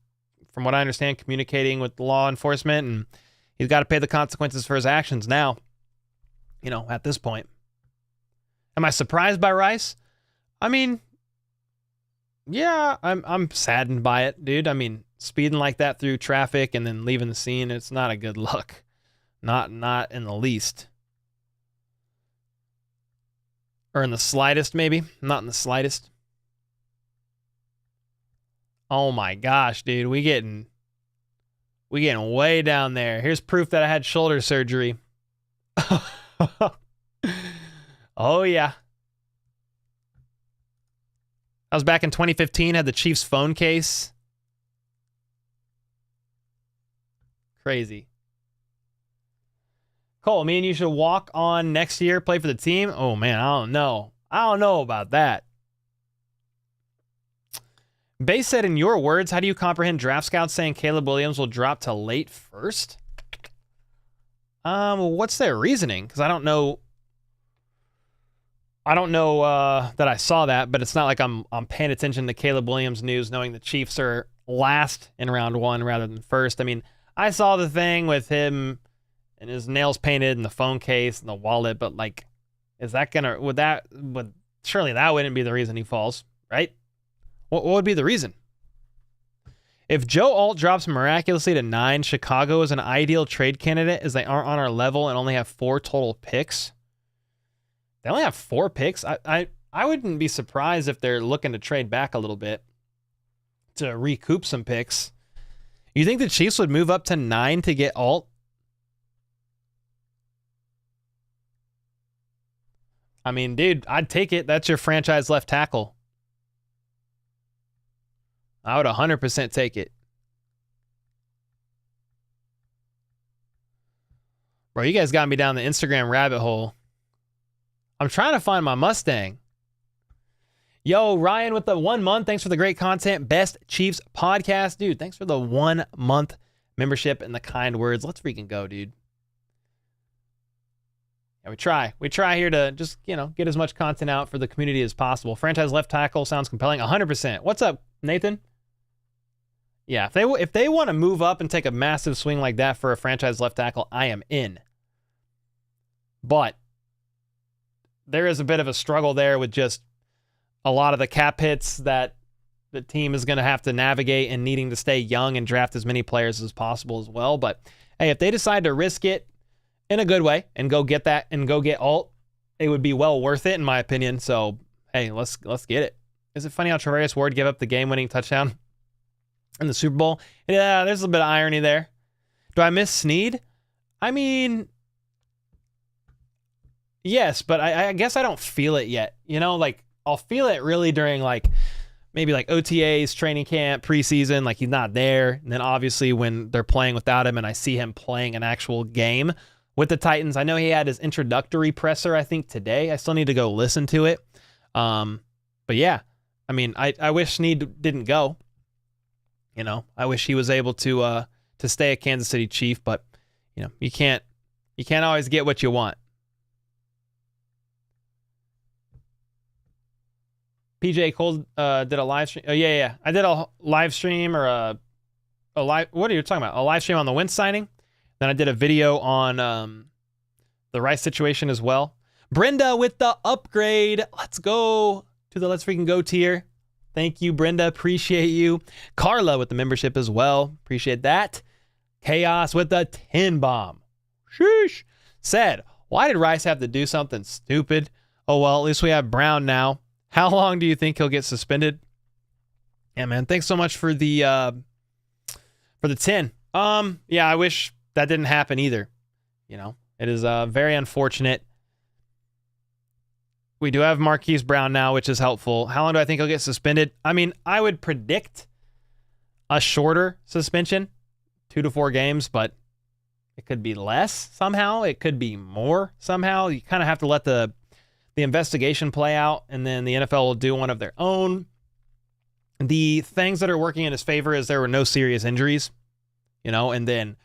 from what I understand, communicating with law enforcement, and he's got to pay the consequences for his actions now. At this point, am I surprised by Rice? I mean, yeah, I'm saddened by it, dude. I mean, speeding like that through traffic and then leaving the scene, it's not a good look. Not in the least. Or in the slightest, maybe. Not in the slightest. Oh my gosh, dude. We getting way down there. Here's proof that I had shoulder surgery. Oh yeah. I was back in 2015, had the Chiefs phone case. Crazy. Cole, me and you should walk on next year, play for the team. Oh man, I don't know. I don't know about that. Base said, in your words, how do you comprehend draft scouts saying Caleb Williams will drop to late first? What's their reasoning? Because I don't know that I saw that, but it's not like I'm paying attention to Caleb Williams news, knowing the Chiefs are last in round one rather than first. I mean, I saw the thing with him and his nails painted and the phone case and the wallet, but like, is that gonna surely that wouldn't be the reason he falls, right? What would be the reason? If Joe Alt drops miraculously to 9, Chicago is an ideal trade candidate as they aren't on our level and only have 4 total picks. They only have 4 picks. I wouldn't be surprised if they're looking to trade back a little bit to recoup some picks. You think the Chiefs would move up to 9 to get Alt? I mean, dude, I'd take it. That's your franchise left tackle. I would 100% take it. Bro, you guys got me down the Instagram rabbit hole. I'm trying to find my Mustang. Yo, Ryan with the 1 month. Thanks for the great content. Best Chiefs podcast. Dude, thanks for the 1 month membership and the kind words. Let's freaking go, dude. Yeah, we try. We try here to just, get as much content out for the community as possible. Franchise left tackle sounds compelling. 100%. What's up, Nathan? Yeah, if they want to move up and take a massive swing like that for a franchise left tackle, I am in. But there is a bit of a struggle there with just a lot of the cap hits that the team is going to have to navigate and needing to stay young and draft as many players as possible as well. But hey, if they decide to risk it in a good way and go get that and go get Alt, it would be well worth it in my opinion. So hey, let's get it. Is it funny how Travarius Ward gave up the game-winning touchdown in the Super Bowl? Yeah, there's a bit of irony there. Do I miss Snead? I mean, yes, but I guess I don't feel it yet. Like I'll feel it really during maybe OTAs, training camp, preseason, like he's not there. And then obviously when they're playing without him and I see him playing an actual game with the Titans. I know he had his introductory presser, I think today. I still need to go listen to it. But yeah, I mean, I wish Snead didn't go. I wish he was able to stay a Kansas City Chief, but you can't always get what you want. PJ Cole did a live stream. Oh yeah. I did a live stream or a live. What are you talking about? A live stream on the Wentz signing. Then I did a video on the Rice situation as well. Brenda with the upgrade. Let's go to the Let's Freaking Go tier. Thank you, Brenda. Appreciate you. Carla with the membership as well. Appreciate that. Chaos with the 10 bomb. Sheesh. Said, why did Rice have to do something stupid? Oh, well, at least we have Brown now. How long do you think he'll get suspended? Yeah, man. Thanks so much for the 10. Yeah, I wish that didn't happen either. It is very unfortunate. We do have Marquise Brown now, which is helpful. How long do I think he'll get suspended? I mean, I would predict a shorter suspension, 2 to 4 games, but it could be less somehow. It could be more somehow. You kind of have to let the investigation play out, and then the NFL will do one of their own. The things that are working in his favor is there were no serious injuries, and then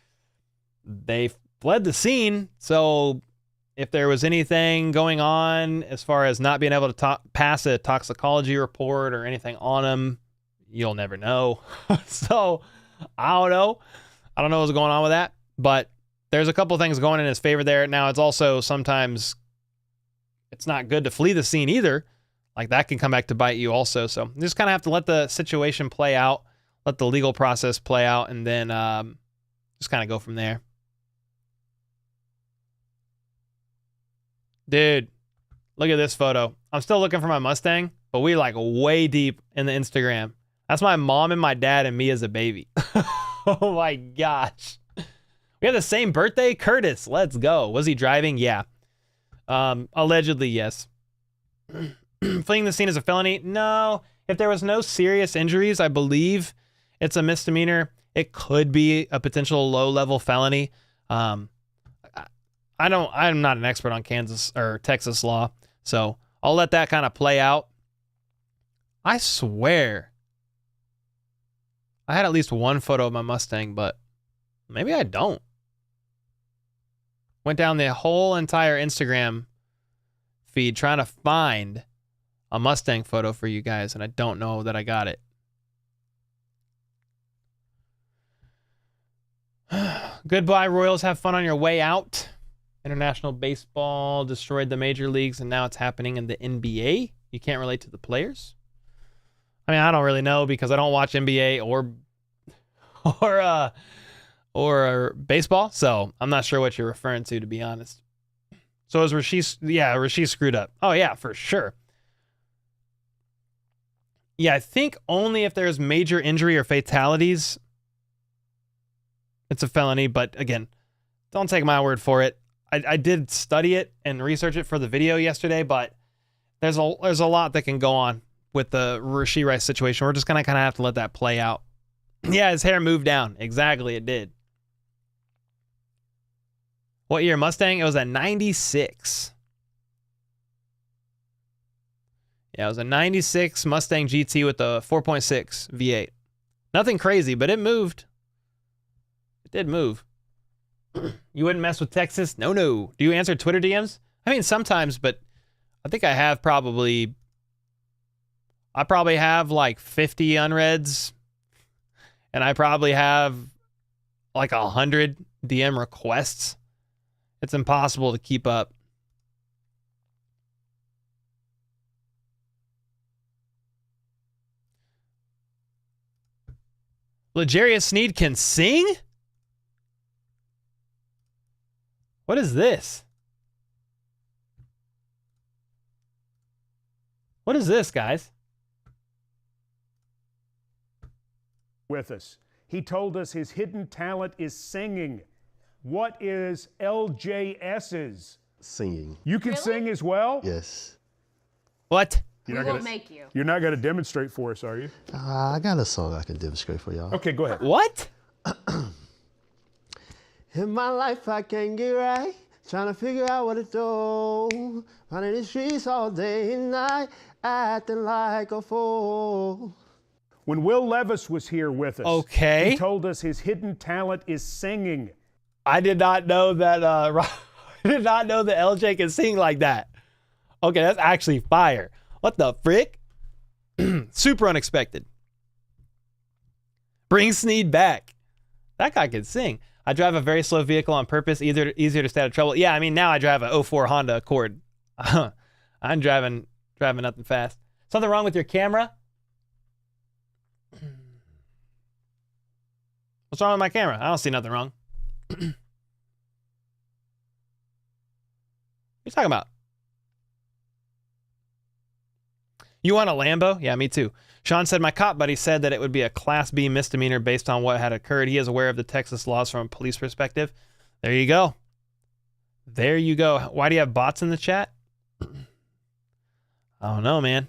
they fled the scene. So if there was anything going on as far as not being able to pass a toxicology report or anything on him, you'll never know. So I don't know. I don't know what's going on with that, but there's a couple things going in his favor there. Now, it's also sometimes it's not good to flee the scene either. Like that can come back to bite you also. So you just kind of have to let the situation play out, let the legal process play out, and then just kind of go from there. Dude, look at this photo. I'm still looking for my Mustang, but we way deep in the Instagram. That's my mom and my dad and me as a baby. Oh my gosh. We have the same birthday? Curtis, let's go. Was he driving? Yeah. Allegedly, yes. Fleeing the scene is a felony? No. If there was no serious injuries, I believe it's a misdemeanor. It could be a potential low-level felony. I'm not an expert on Kansas or Texas law, so I'll let that kind of play out. I swear I had at least one photo of my Mustang, but maybe I don't. Went down the whole entire Instagram feed trying to find a Mustang photo for you guys, and I don't know that I got it. Goodbye, Royals. Have fun on your way out. International baseball destroyed the major leagues, and now it's happening in the NBA. You can't relate to the players? I mean, I don't really know because I don't watch NBA or baseball, so I'm not sure what you're referring to be honest. So is Rasheed? Yeah, Rasheed screwed up. Oh yeah, for sure. Yeah, I think only if there's major injury or fatalities, it's a felony. But again, don't take my word for it. I did study it and research it for the video yesterday, but there's a lot that can go on with the Rasheed Rice situation. We're just gonna kind of have to let that play out. Yeah, his hair moved down. Exactly, it did. What year Mustang? It was a 96. Yeah, it was a 96 Mustang GT with a 4.6 V8. Nothing crazy, but it moved. It did move. You wouldn't mess with Texas? No. Do you answer Twitter DMs? I mean, sometimes, but I think I have probably like 50 unreads, and I probably have like 100 DM requests. It's impossible to keep up. L'Jarius Sneed can sing? What is this? What is this, guys? With us. He told us his hidden talent is singing. What is LJS's? Singing. You can sing as well? Yes. What? We won't make you. You're not going to demonstrate for us, are you? I got a song I can demonstrate for y'all. Okay, go ahead. What? In my life I can't get right, trying to figure out what to do. Running the streets all day and night, acting like a fool. When Will Levis was here with us, Okay. he told us his hidden talent is singing. I did not know that I did not know that LJ can sing like that. Okay, that's actually fire. What the frick? Super unexpected. Bring Sneed back. That guy can sing. I drive a very slow vehicle on purpose, easier to stay out of trouble. Yeah, I mean, now I drive a 04 Honda Accord. I'm driving nothing fast. Something wrong with your camera? What's wrong with my camera? I don't see nothing wrong. What are you talking about? You want a Lambo? Yeah, me too. Sean said, my cop buddy said that it would be a Class B misdemeanor based on what had occurred. He is aware of the Texas laws from a police perspective. There you go. There you go. Why do you have bots in the chat? I don't know, man.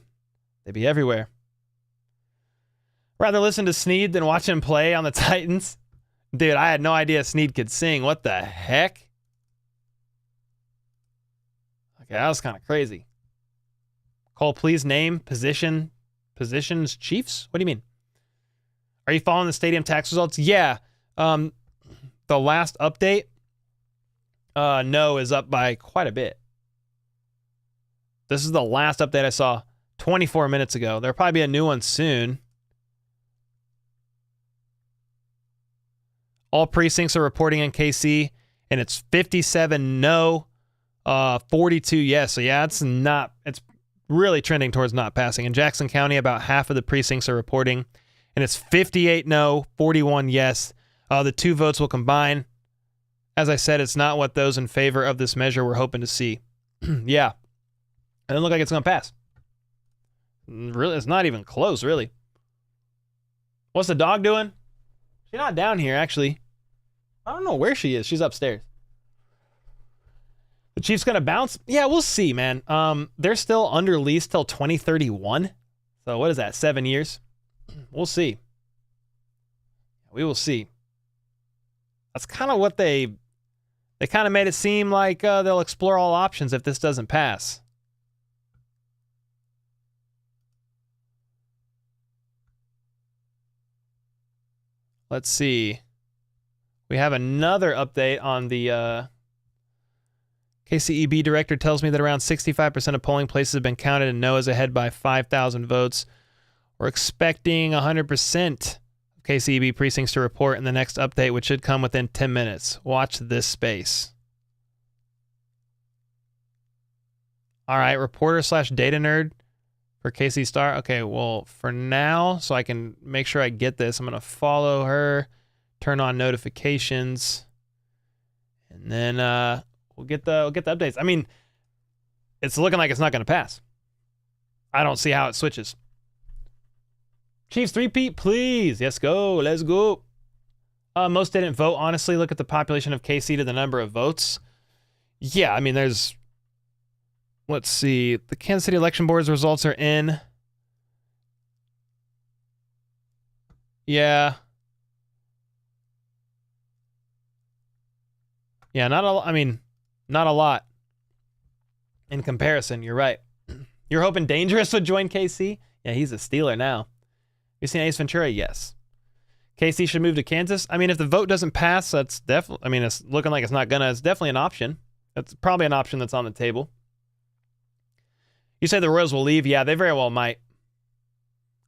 They be everywhere. Rather listen to Sneed than watch him play on the Titans. Dude, I had no idea Sneed could sing. What the heck? Okay, that was kind of crazy. Cole, please name positions Chiefs? What do you mean? Are you following the stadium tax results? Yeah. The last update, no, is up by quite a bit. This is the last update I saw 24 minutes ago. There'll probably be a new one soon. All precincts are reporting in KC, and it's 57 no, 42 yes. So yeah, it's really trending towards not passing. In Jackson County, about half of the precincts are reporting, and it's 58 no, 41 yes. The two votes will combine. As I said, it's not what those in favor of this measure were hoping to see. Yeah. It doesn't look like it's going to pass. Really, it's not even close, really. What's the dog doing? She's not down here, actually. I don't know where she is. She's upstairs. The Chiefs gonna bounce? Yeah, we'll see, man. They're still under lease till 2031. So what is that? 7 years? We'll see. We will see. That's kind of what they kind of made it seem like they'll explore all options if this doesn't pass. Let's see. We have another update on the KCEB director tells me that around 65% of polling places have been counted and no is ahead by 5,000 votes. We're expecting 100% of KCEB precincts to report in the next update, which should come within 10 minutes. Watch this space. All right, reporter/data nerd for KC Star. Okay, well, for now, so I can make sure I get this, I'm going to follow her, turn on notifications, and then we'll get the updates. I mean, it's looking like it's not going to pass. I don't see how it switches. Chiefs three-peat, please. Yes, go. Let's go. Most didn't vote. Honestly, look at the population of KC to the number of votes. Yeah, I mean, there's... Let's see. The Kansas City Election Board's results are in. Yeah. Yeah, not a lot in comparison. You're right. You're hoping Dangerous would join KC? Yeah, he's a Steeler now. You seen Ace Ventura? Yes. KC should move to Kansas. I mean, if the vote doesn't pass, that's definitely, I mean, it's looking like it's not gonna. It's definitely an option. That's probably an option that's on the table. You say the Royals will leave? Yeah, they very well might.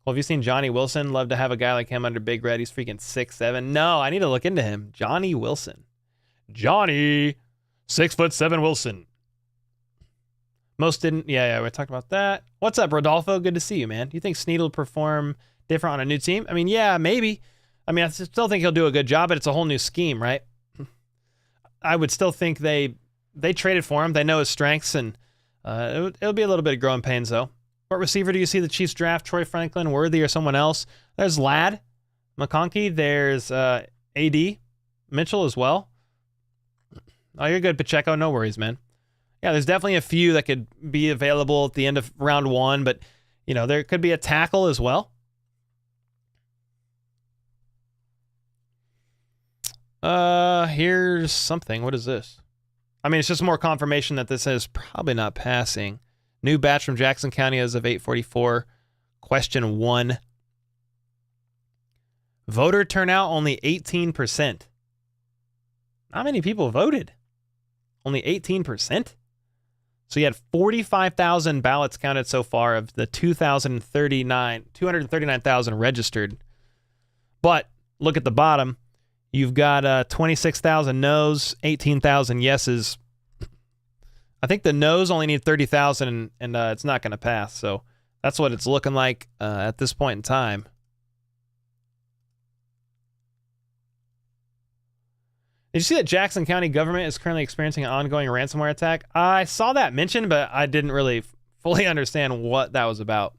Well, have you seen Johnny Wilson? Love to have a guy like him under Big Red. He's freaking 6'7". No, I need to look into him. Johnny Wilson. Johnny, 6'7" Wilson. Most didn't. Yeah, we talked about that. What's up, Rodolfo? Good to see you, man. Do you think Snead will perform different on a new team? I mean, yeah, maybe. I mean, I still think he'll do a good job, but it's a whole new scheme, right? I would still think they traded for him. They know his strengths, and it'll be a little bit of growing pains, though. What receiver do you see the Chiefs draft? Troy Franklin, Worthy, or someone else? There's Ladd, McConkey. There's AD, Mitchell as well. Oh, you're good, Pacheco. No worries, man. Yeah, there's definitely a few that could be available at the end of round one, but, you know, there could be a tackle as well. Here's something. What is this? I mean, it's just more confirmation that this is probably not passing. New batch from Jackson County as of 8:44. Question 1. Voter turnout only 18%. Not many people voted. Only 18%? So you had 45,000 ballots counted so far of the 239,000 registered. But look at the bottom. You've got 26,000 no's, 18,000 yeses. I think the no's only need 30,000, and it's not going to pass. So that's what it's looking like at this point in time. Did you see that Jackson County government is currently experiencing an ongoing ransomware attack? I saw that mentioned, but I didn't really fully understand what that was about.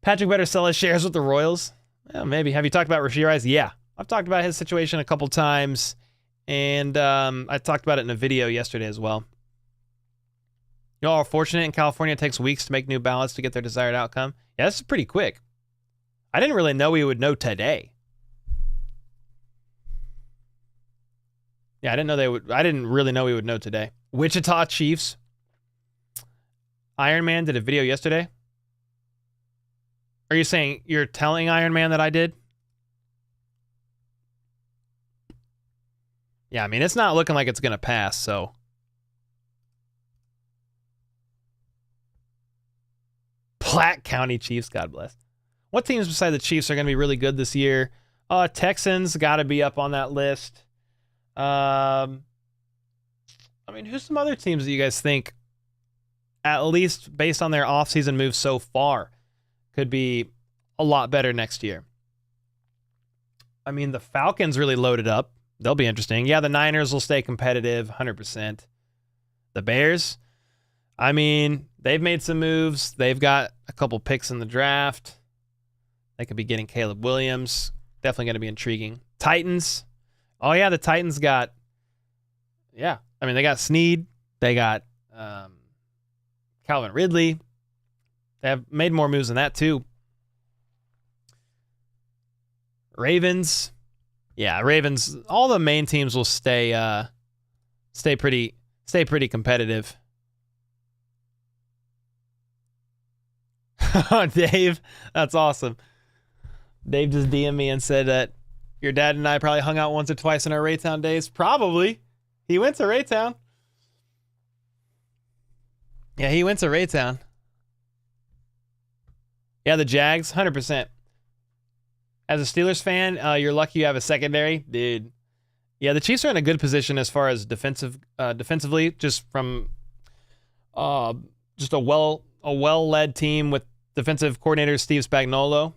Patrick better sell his shares with the Royals? Well, maybe. Have you talked about Rashee Rice? Yeah. I've talked about his situation a couple times, and I talked about it in a video yesterday as well. Y'all are fortunate in California. It takes weeks to make new ballots to get their desired outcome. Yeah, this is pretty quick. I didn't really know we would know today. Yeah, I didn't really know we would know today. Wichita Chiefs. Iron Man did a video yesterday. Are you saying you're telling Iron Man that I did? Yeah, I mean, it's not looking like it's going to pass, so. Platte County Chiefs, God bless. What teams besides the Chiefs are going to be really good this year? Texans got to be up on that list. I mean, who's some other teams that you guys think, at least based on their offseason moves so far, could be a lot better next year? I mean, the Falcons really loaded up. They'll be interesting. Yeah, the Niners will stay competitive, 100%. The Bears, I mean, they've made some moves. They've got a couple picks in the draft. They could be getting Caleb Williams. Definitely going to be intriguing. Titans. Oh, yeah, the Titans got, yeah. I mean, they got Snead. They got Calvin Ridley. They have made more moves than that, too. Ravens. Yeah, Ravens. All the main teams will stay pretty competitive. Dave, that's awesome. Dave just DM'd me and said that your dad and I probably hung out once or twice in our Raytown days. Probably. He went to Raytown. Yeah, he went to Raytown. Yeah, the Jags, 100%. As a Steelers fan, you're lucky you have a secondary, dude. Yeah, the Chiefs are in a good position as far as defensively, just from just a well-led team with defensive coordinator Steve Spagnuolo.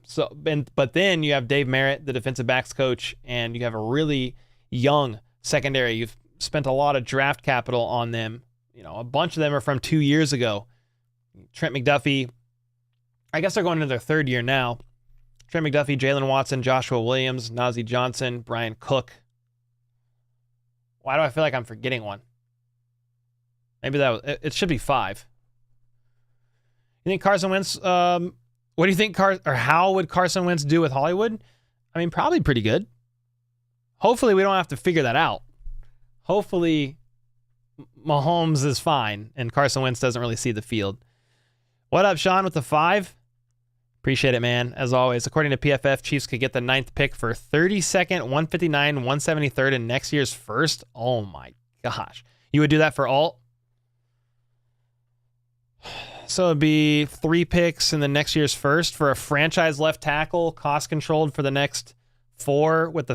But then you have Dave Merritt, the defensive backs coach, and you have a really young secondary. You've spent a lot of draft capital on them. You know, a bunch of them are from 2 years ago. Trent McDuffie, I guess they're going into their third year now. Trent McDuffie, Jalen Watson, Joshua Williams, Najee Johnson, Brian Cook. Why do I feel like I'm forgetting one? Maybe it should be 5. You think Carson Wentz, what do you think, how would Carson Wentz do with Hollywood? I mean, probably pretty good. Hopefully we don't have to figure that out. Hopefully Mahomes is fine and Carson Wentz doesn't really see the field. What up, Sean, with the 5? Appreciate it, man. As always, according to PFF, Chiefs could get the 9th pick for 32nd, 159, 173rd in next year's first. Oh my gosh. You would do that for Alt? So it'd be 3 picks in the next year's first for a franchise left tackle, cost controlled for the next 4 with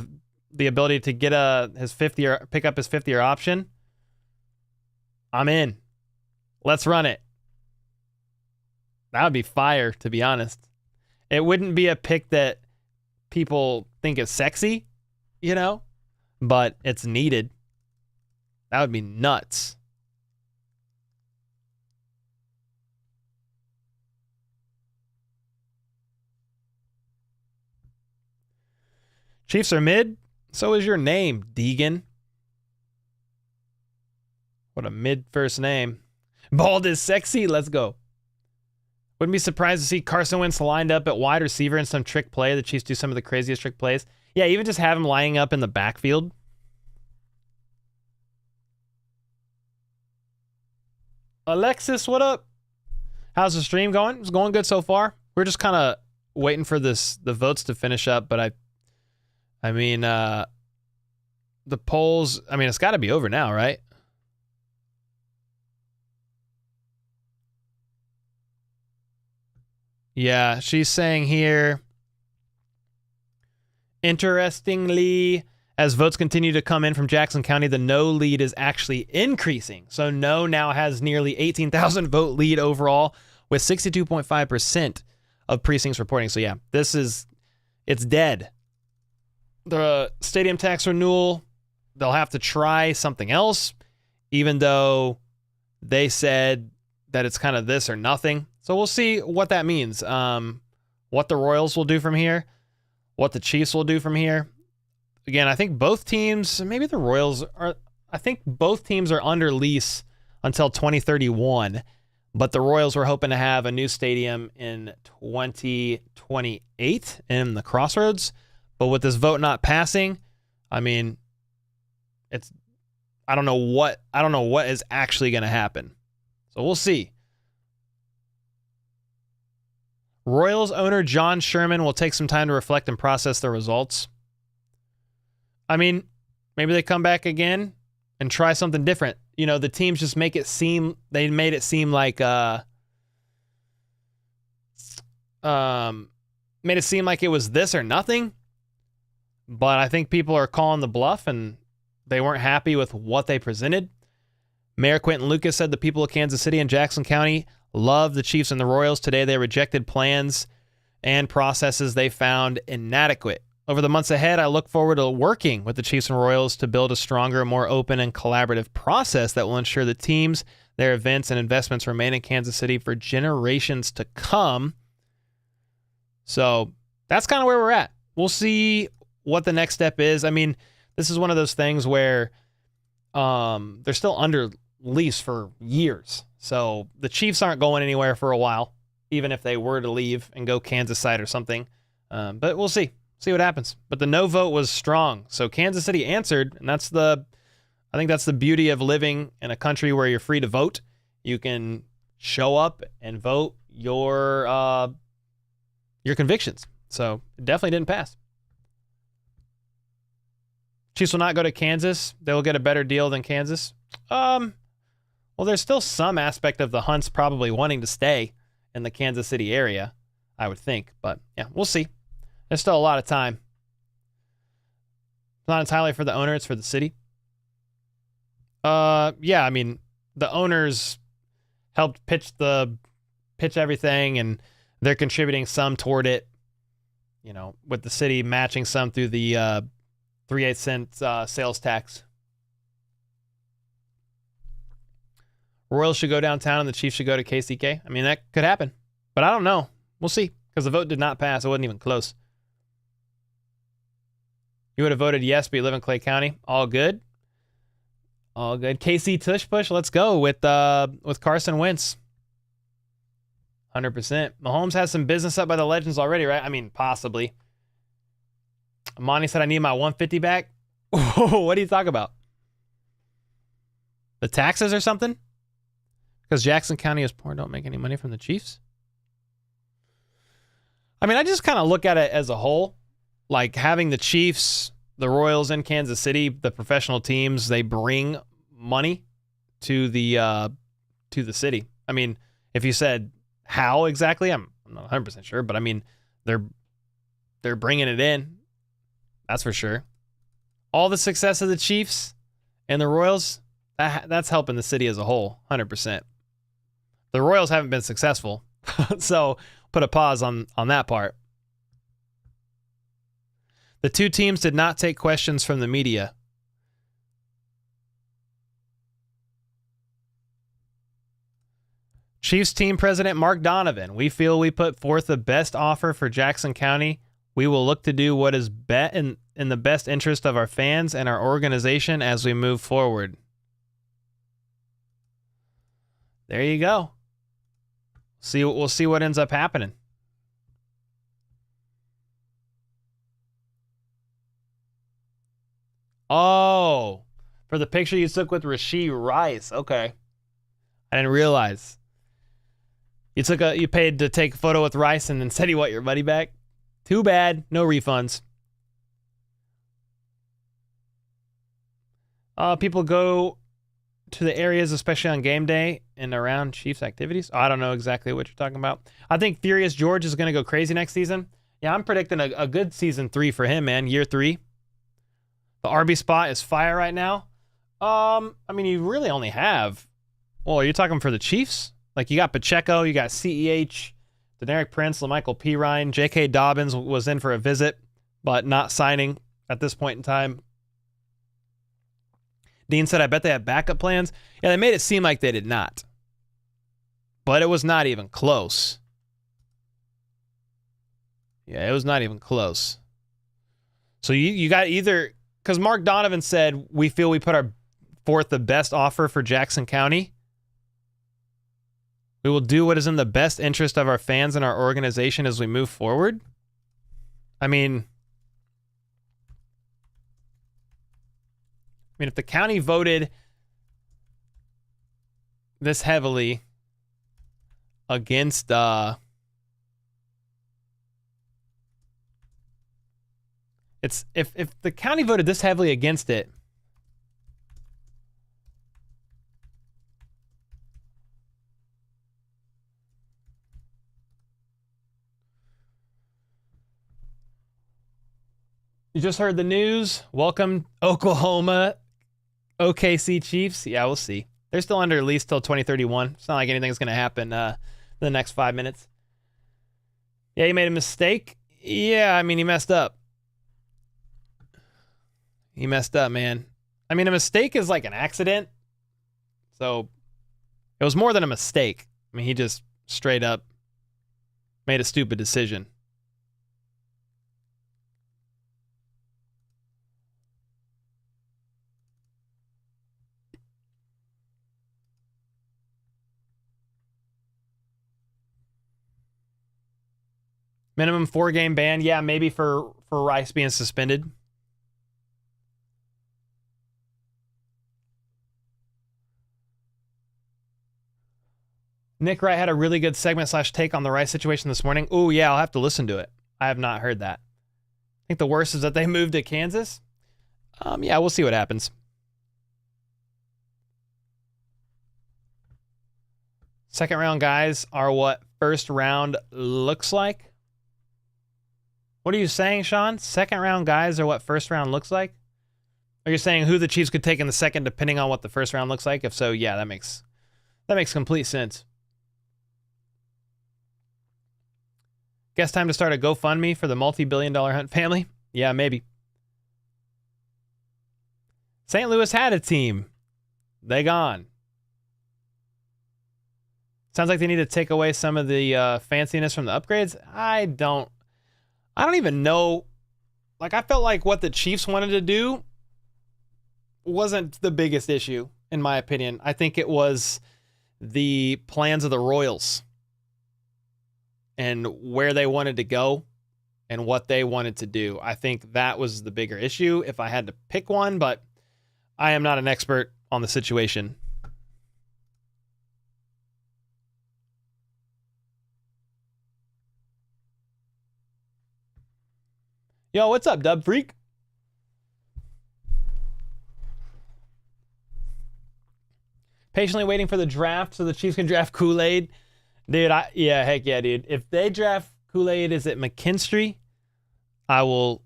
the ability to get his 5th year, pick up his 5th year option. I'm in. Let's run it. That would be fire, to be honest. It wouldn't be a pick that people think is sexy, you know, but it's needed. That would be nuts. Chiefs are mid. So is your name, Deegan. What a mid first name. Bald is sexy. Let's go. Wouldn't be surprised to see Carson Wentz lined up at wide receiver in some trick play. The Chiefs do some of the craziest trick plays. Yeah, even just have him lining up in the backfield. Alexis, what up? How's the stream going? It's going good so far. We're just kind of waiting for the votes to finish up, but I mean, the polls, I mean, it's got to be over now, right? Yeah, she's saying here, interestingly, as votes continue to come in from Jackson County, the no lead is actually increasing. So no now has nearly 18,000 vote lead overall with 62.5% of precincts reporting. So yeah, it's dead. The stadium tax renewal, they'll have to try something else, even though they said that it's kind of this or nothing. So we'll see what that means. What the Royals will do from here, what the Chiefs will do from here. Again, I think both teams, maybe the Royals are, I think both teams are under lease until 2031, but the Royals were hoping to have a new stadium in 2028 in the Crossroads. But with this vote not passing, I mean, I don't know what is actually going to happen. So we'll see. Royals owner John Sherman will take some time to reflect and process the results. I mean, maybe they come back again and try something different. You know, the teams just made it seem like it was this or nothing. But I think people are calling the bluff and they weren't happy with what they presented. Mayor Quentin Lucas said the people of Kansas City and Jackson County love the Chiefs and the Royals. Today they rejected plans and processes they found inadequate. Over the months ahead, I look forward to working with the Chiefs and Royals to build a stronger, more open and collaborative process that will ensure the teams, their events, and investments remain in Kansas City for generations to come. So that's kind of where we're at. We'll see what the next step is. I mean, this is one of those things where they're still under lease for years. So the Chiefs aren't going anywhere for a while, even if they were to leave and go Kansas side or something. But we'll see what happens. But the no vote was strong. So Kansas City answered, and I think that's the beauty of living in a country where you're free to vote. You can show up and vote your convictions. So it definitely didn't pass. Chiefs will not go to Kansas. They will get a better deal than Kansas. Well, there's still some aspect of the Hunts probably wanting to stay in the Kansas City area, I would think. But yeah, we'll see. There's still a lot of time. It's not entirely for the owner, it's for the city. Yeah, I mean, the owners helped pitch everything, and they're contributing some toward it, you know, with the city matching some through the 3/8 cent sales tax. Royals should go downtown and the Chiefs should go to KCK. I mean, that could happen, but I don't know. We'll see, because the vote did not pass. It wasn't even close. You would have voted yes, but you live in Clay County. All good. All good. KC tush push. Let's go with Carson Wentz. 100%. Mahomes has some business up by the Legends already, right? I mean, possibly. Monty said I need my 150 back. What do you talk about? The taxes or something? Because Jackson County is poor, don't make any money from the Chiefs? I mean, I just kind of look at it as a whole. Like having the Chiefs, the Royals in Kansas City, the professional teams, they bring money to the city. I mean, if you said how exactly, I'm not 100% sure, but I mean, they're bringing it in. That's for sure. All the success of the Chiefs and the Royals, that's helping the city as a whole, 100%. The Royals haven't been successful, so put a pause on that part. The two teams did not take questions from the media. Chiefs team president Mark Donovan, we feel we put forth the best offer for Jackson County. We will look to do what is in the best interest of our fans and our organization as we move forward. There you go. We'll see what ends up happening. Oh, for the picture you took with Rashee Rice. Okay. I didn't realize. You paid to take a photo with Rice and then said you want your money back? Too bad. No refunds. People go to the areas, especially on game day and around Chiefs activities. I don't know exactly what you're talking about. I think Furious George is going to go crazy next season. Yeah, I'm predicting a good season 3 for him, man. Year 3. The RB spot is fire right now. I mean, you really only have... Well, are you talking for the Chiefs? Like, you got Pacheco, you got CEH, Deneric Prince, LaMichael Pirine, J.K. Dobbins was in for a visit, but not signing at this point in time. Dean said, I bet they have backup plans. Yeah, they made it seem like they did not. But it was not even close. Yeah, it was not even close. So you got either... Because Mark Donovan said, we feel we put forth the best offer for Jackson County. We will do what is in the best interest of our fans and our organization as we move forward. I mean, if the county voted this heavily against if the county voted this heavily against it, you just heard the news. Welcome, Oklahoma, OKC Chiefs. Yeah, we'll see. They're still under lease till 2031. It's not like anything's going to happen in the next 5 minutes. Yeah, he made a mistake. Yeah, I mean, he messed up. He messed up, man. I mean, a mistake is like an accident. So it was more than a mistake. I mean, he just straight up made a stupid decision. Minimum 4-game ban. Yeah, maybe for Rice being suspended. Nick Wright had a really good segment / take on the Rice situation this morning. Oh, yeah, I'll have to listen to it. I have not heard that. I think the worst is that they moved to Kansas. Yeah, we'll see what happens. Second round guys are what first round looks like. What are you saying, Sean? Second round guys are what first round looks like? Are you saying who the Chiefs could take in the second depending on what the first round looks like? If so, yeah, that makes complete sense. Guess time to start a GoFundMe for the multi-billion-dollar Hunt family? Yeah, maybe. St. Louis had a team. They gone. Sounds like they need to take away some of the fanciness from the upgrades. I don't even know. Like, I felt like what the Chiefs wanted to do wasn't the biggest issue, in my opinion. I think it was the plans of the Royals and where they wanted to go and what they wanted to do. I think that was the bigger issue if I had to pick one, but I am not an expert on the situation. Yo, what's up, Dub Freak? Patiently waiting for the draft so the Chiefs can draft Kool-Aid. Dude, heck yeah, dude. If they draft Kool-Aid, is it McKinstry? I'll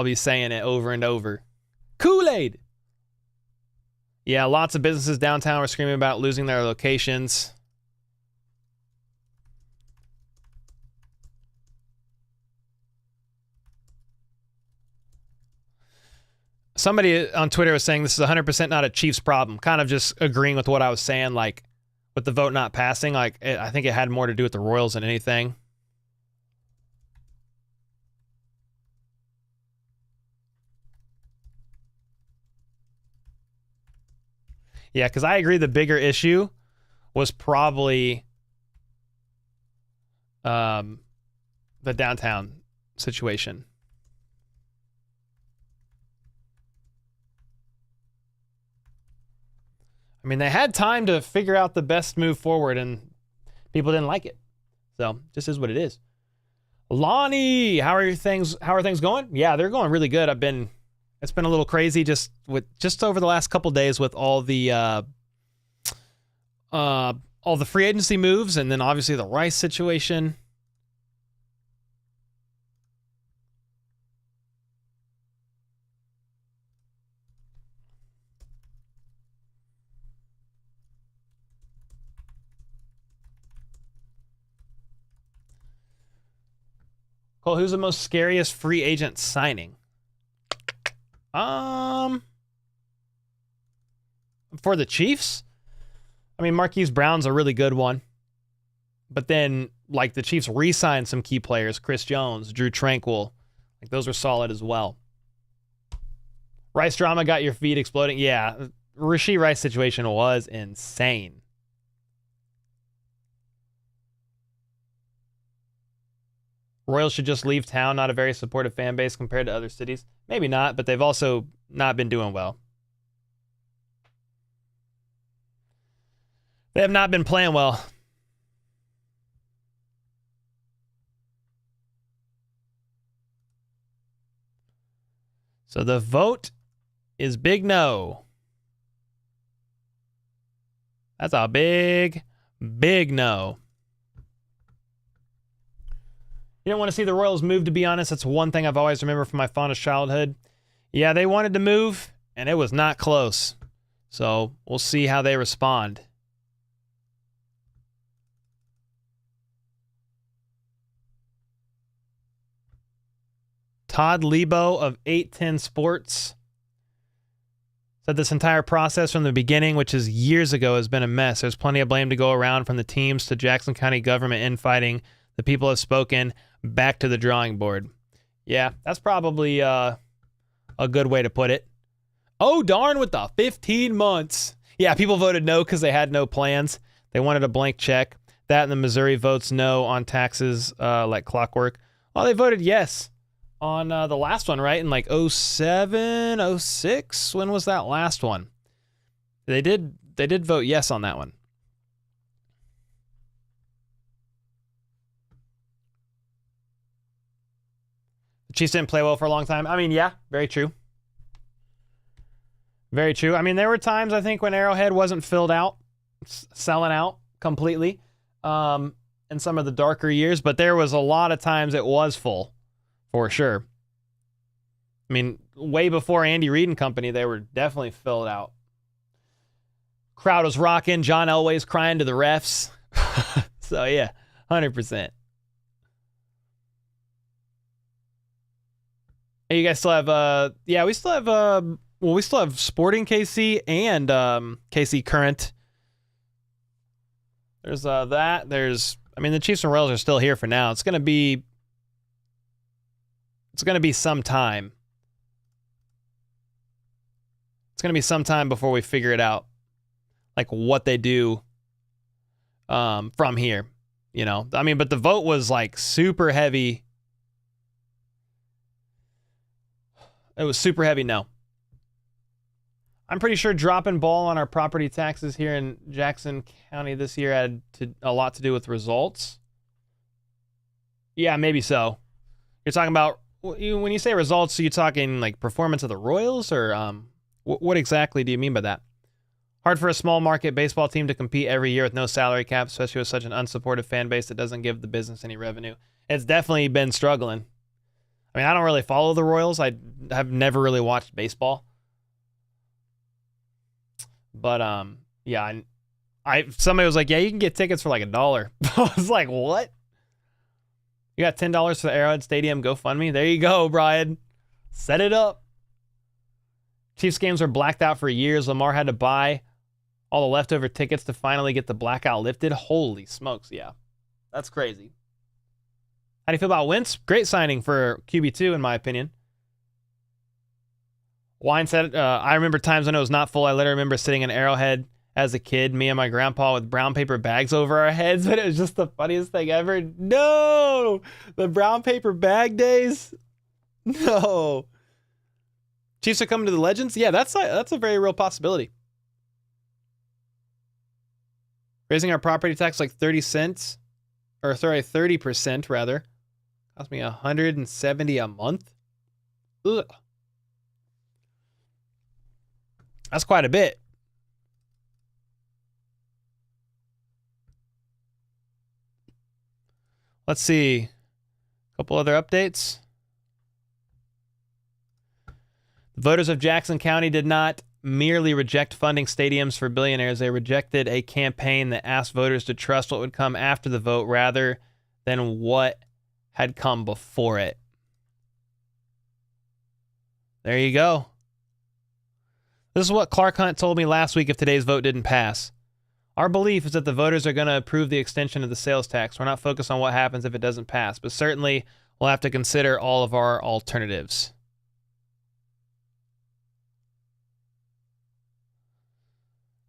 be saying it over and over. Kool-Aid! Yeah, lots of businesses downtown were screaming about losing their locations. Somebody on Twitter was saying this is 100% not a Chiefs problem. Kind of just agreeing with what I was saying, like with the vote not passing. Like I think it had more to do with the Royals than anything. Yeah, because I agree the bigger issue was probably the downtown situation. I mean, they had time to figure out the best move forward, and people didn't like it. So, just is what it is. Lonnie, how are things going? Yeah, they're going really good. It's been a little crazy just over the last couple days with all the free agency moves, and then obviously the Rice situation. Cole, who's the most scariest free agent signing? For the Chiefs? I mean, Marquise Brown's a really good one. But then, like, the Chiefs re-signed some key players. Chris Jones, Drew Tranquil. Like, those were solid as well. Rice drama got your feet exploding. Yeah, Rashee Rice situation was insane. Royals should just leave town. Not a very supportive fan base compared to other cities. Maybe not, but they've also not been doing well. They have not been playing well. So the vote is big no. That's a big, big no. You don't want to see the Royals move, to be honest. That's one thing I've always remembered from my fondest childhood. Yeah, they wanted to move, and it was not close. So we'll see how they respond. Todd Lebo of 810 Sports said this entire process from the beginning, which is years ago, has been a mess. There's plenty of blame to go around, from the teams to Jackson County government infighting. The people have spoken. Back to the drawing board. Yeah, that's probably a good way to put it. Oh, darn, with the 15 months. Yeah, people voted no because they had no plans. They wanted a blank check. That and the Missouri votes no on taxes like clockwork. Well, they voted yes on the last one, right? In like 07, 06. When was that last one? They did vote yes on that one. The Chiefs didn't play well for a long time. I mean, yeah, very true. Very true. I mean, there were times, I think, when Arrowhead wasn't filled out, selling out completely in some of the darker years, but there was a lot of times it was full, for sure. I mean, way before Andy Reid and company, they were definitely filled out. Crowd was rocking. John Elway's crying to the refs. So, yeah, 100%. Hey, you guys still have, we still have, we still have Sporting KC and KC Current. There's that. There's, I mean, the Chiefs and Royals are still here for now. It's gonna be some time. It's gonna be some time before we figure it out, like what they do from here. You know, I mean, but the vote was like super heavy. It was super heavy no. I'm pretty sure dropping ball on our property taxes here in Jackson County this year had a lot to do with results. Yeah, maybe so. You're talking about, when you say results, are you talking like performance of the Royals, or what exactly do you mean by that? Hard for a small market baseball team to compete every year with no salary cap, especially with such an unsupportive fan base that doesn't give the business any revenue. It's definitely been struggling. I mean, I don't really follow the Royals. I have never really watched baseball. But yeah, somebody was like, yeah, you can get tickets for like $1. I was like, what? You got $10 for the Arrowhead Stadium GoFundMe? There you go, Brian. Set it up. Chiefs games were blacked out for years. Lamar had to buy all the leftover tickets to finally get the blackout lifted. Holy smokes, yeah. That's crazy. How do you feel about Wentz? Great signing for QB2, in my opinion. Wine said, I remember times when it was not full. I literally remember sitting in Arrowhead as a kid, me and my grandpa with brown paper bags over our heads, but it was just the funniest thing ever. No! The brown paper bag days? No. Chiefs are coming to the Legends? Yeah, that's a very real possibility. Raising our property tax like 30 cents, or sorry, 30% rather. Cost me $170 a month. Ugh. That's quite a bit. Let's see. A couple other updates. The voters of Jackson County did not merely reject funding stadiums for billionaires. They rejected a campaign that asked voters to trust what would come after the vote rather than what had come before it. There you go. This is what Clark Hunt told me last week if today's vote didn't pass. Our belief is that the voters are going to approve the extension of the sales tax. We're not focused on what happens if it doesn't pass, but certainly we'll have to consider all of our alternatives.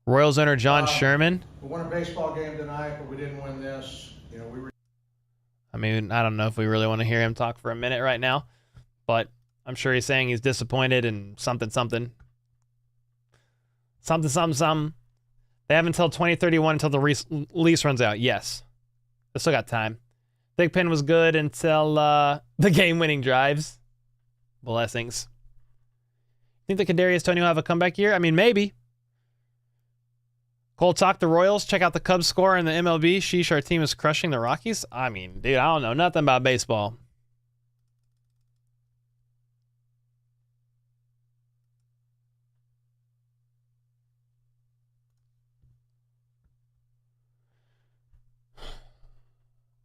Royals owner John Sherman. We won a baseball game tonight, but we didn't win this. You know, I mean, I don't know if we really want to hear him talk for a minute right now, but I'm sure he's saying he's disappointed and something. They have until 2031 until the lease runs out. Yes. They still got time. Big Pen was good until the game-winning drives. Blessings. Think that Kadarius Toney will have a comeback year? I mean, maybe. Cole, talk the Royals. Check out the Cubs score in the MLB. Sheesh, our team is crushing the Rockies. I mean, dude, I don't know nothing about baseball.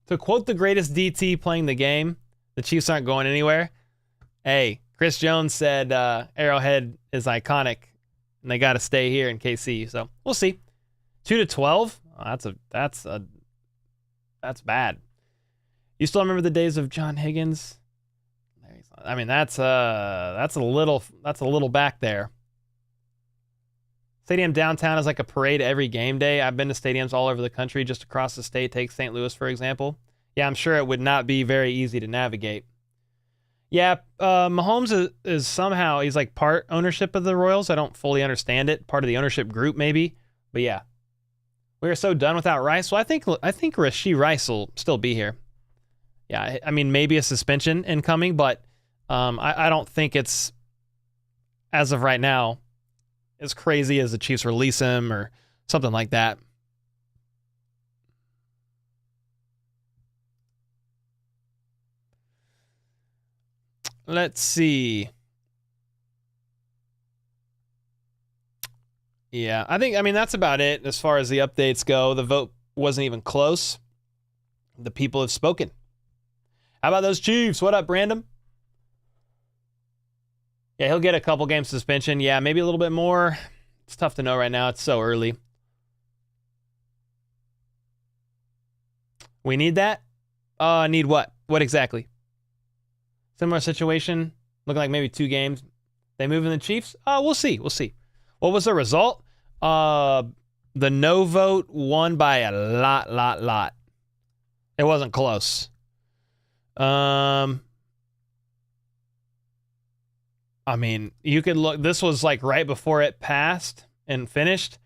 To quote the greatest DT playing the game, the Chiefs aren't going anywhere. Hey, Chris Jones said Arrowhead is iconic, and they got to stay here in KC. So we'll see. 2-12. Oh, that's bad. You still remember the days of John Higgins? I mean, that's a little back there. Stadium downtown is like a parade every game day. I've been to stadiums all over the country, just across the state. Take St. Louis, for example. Yeah, I'm sure it would not be very easy to navigate. Yeah, Mahomes is somehow, he's like part ownership of the Royals. I don't fully understand it. Part of the ownership group, maybe. But yeah. We are so done without Rice. Well, I think Rashee Rice will still be here. Yeah, I mean, maybe a suspension incoming, but I don't think it's, as of right now, as crazy as the Chiefs release him or something like that. Let's see. Yeah, I mean, that's about it as far as the updates go. The vote wasn't even close. The people have spoken. How about those Chiefs? What up, Brandon? Yeah, he'll get a couple game suspension. Yeah, maybe a little bit more. It's tough to know right now. It's so early. We need that? Need what? What exactly? Similar situation. Looking like maybe 2 games. They move in the Chiefs? We'll see. We'll see. What was the result? The no vote won by a lot. It wasn't close. I mean, you could look, this was like right before it passed and finished.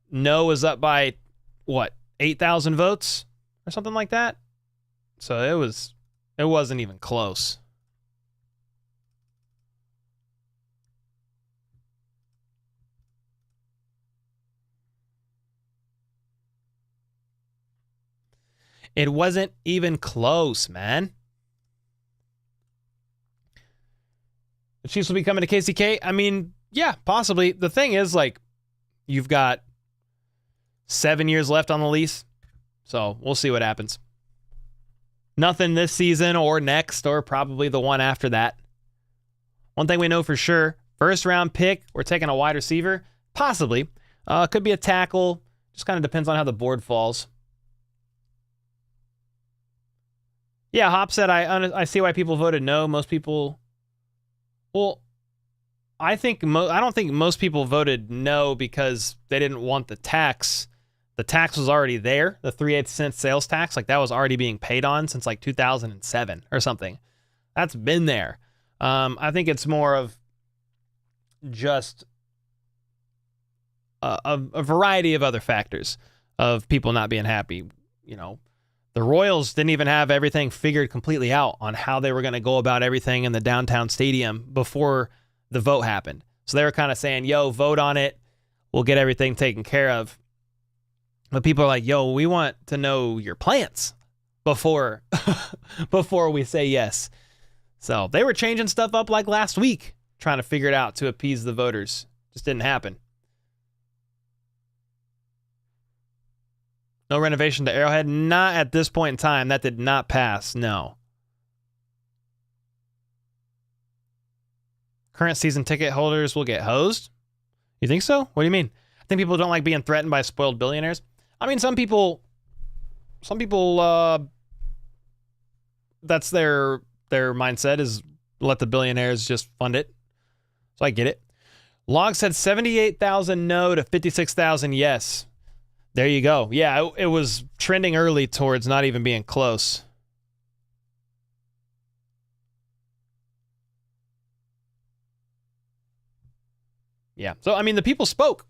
No was up by, what, 8,000 votes or something like that? So it wasn't even close. It wasn't even close, man. The Chiefs will be coming to KCK. I mean, yeah, possibly. The thing is, like, you've got 7 years left on the lease. So we'll see what happens. Nothing this season or next or probably the one after that. One thing we know for sure, first round pick, we're taking a wide receiver. Possibly. Could be a tackle. Just kind of depends on how the board falls. Yeah, Hop said, I see why people voted no. Most people, well, I don't think most people voted no because they didn't want the tax. The tax was already there, the 3/8 cent sales tax. Like, that was already being paid on since like 2007 or something. That's been there. I think it's more of just a variety of other factors of people not being happy, you know. The Royals didn't even have everything figured completely out on how they were going to go about everything in the downtown stadium before the vote happened. So they were kind of saying, yo, vote on it. We'll get everything taken care of. But people are like, yo, we want to know your plans before we say yes. So they were changing stuff up like last week, trying to figure it out to appease the voters. Just didn't happen. No renovation to Arrowhead? Not at this point in time. That did not pass. No. Current season ticket holders will get hosed? You think so? What do you mean? I think people don't like being threatened by spoiled billionaires. I mean, some people, that's their mindset is let the billionaires just fund it. So I get it. Log said 78,000 no to 56,000 yes. There you go. Yeah, it was trending early towards not even being close. Yeah. So, I mean, the people spoke.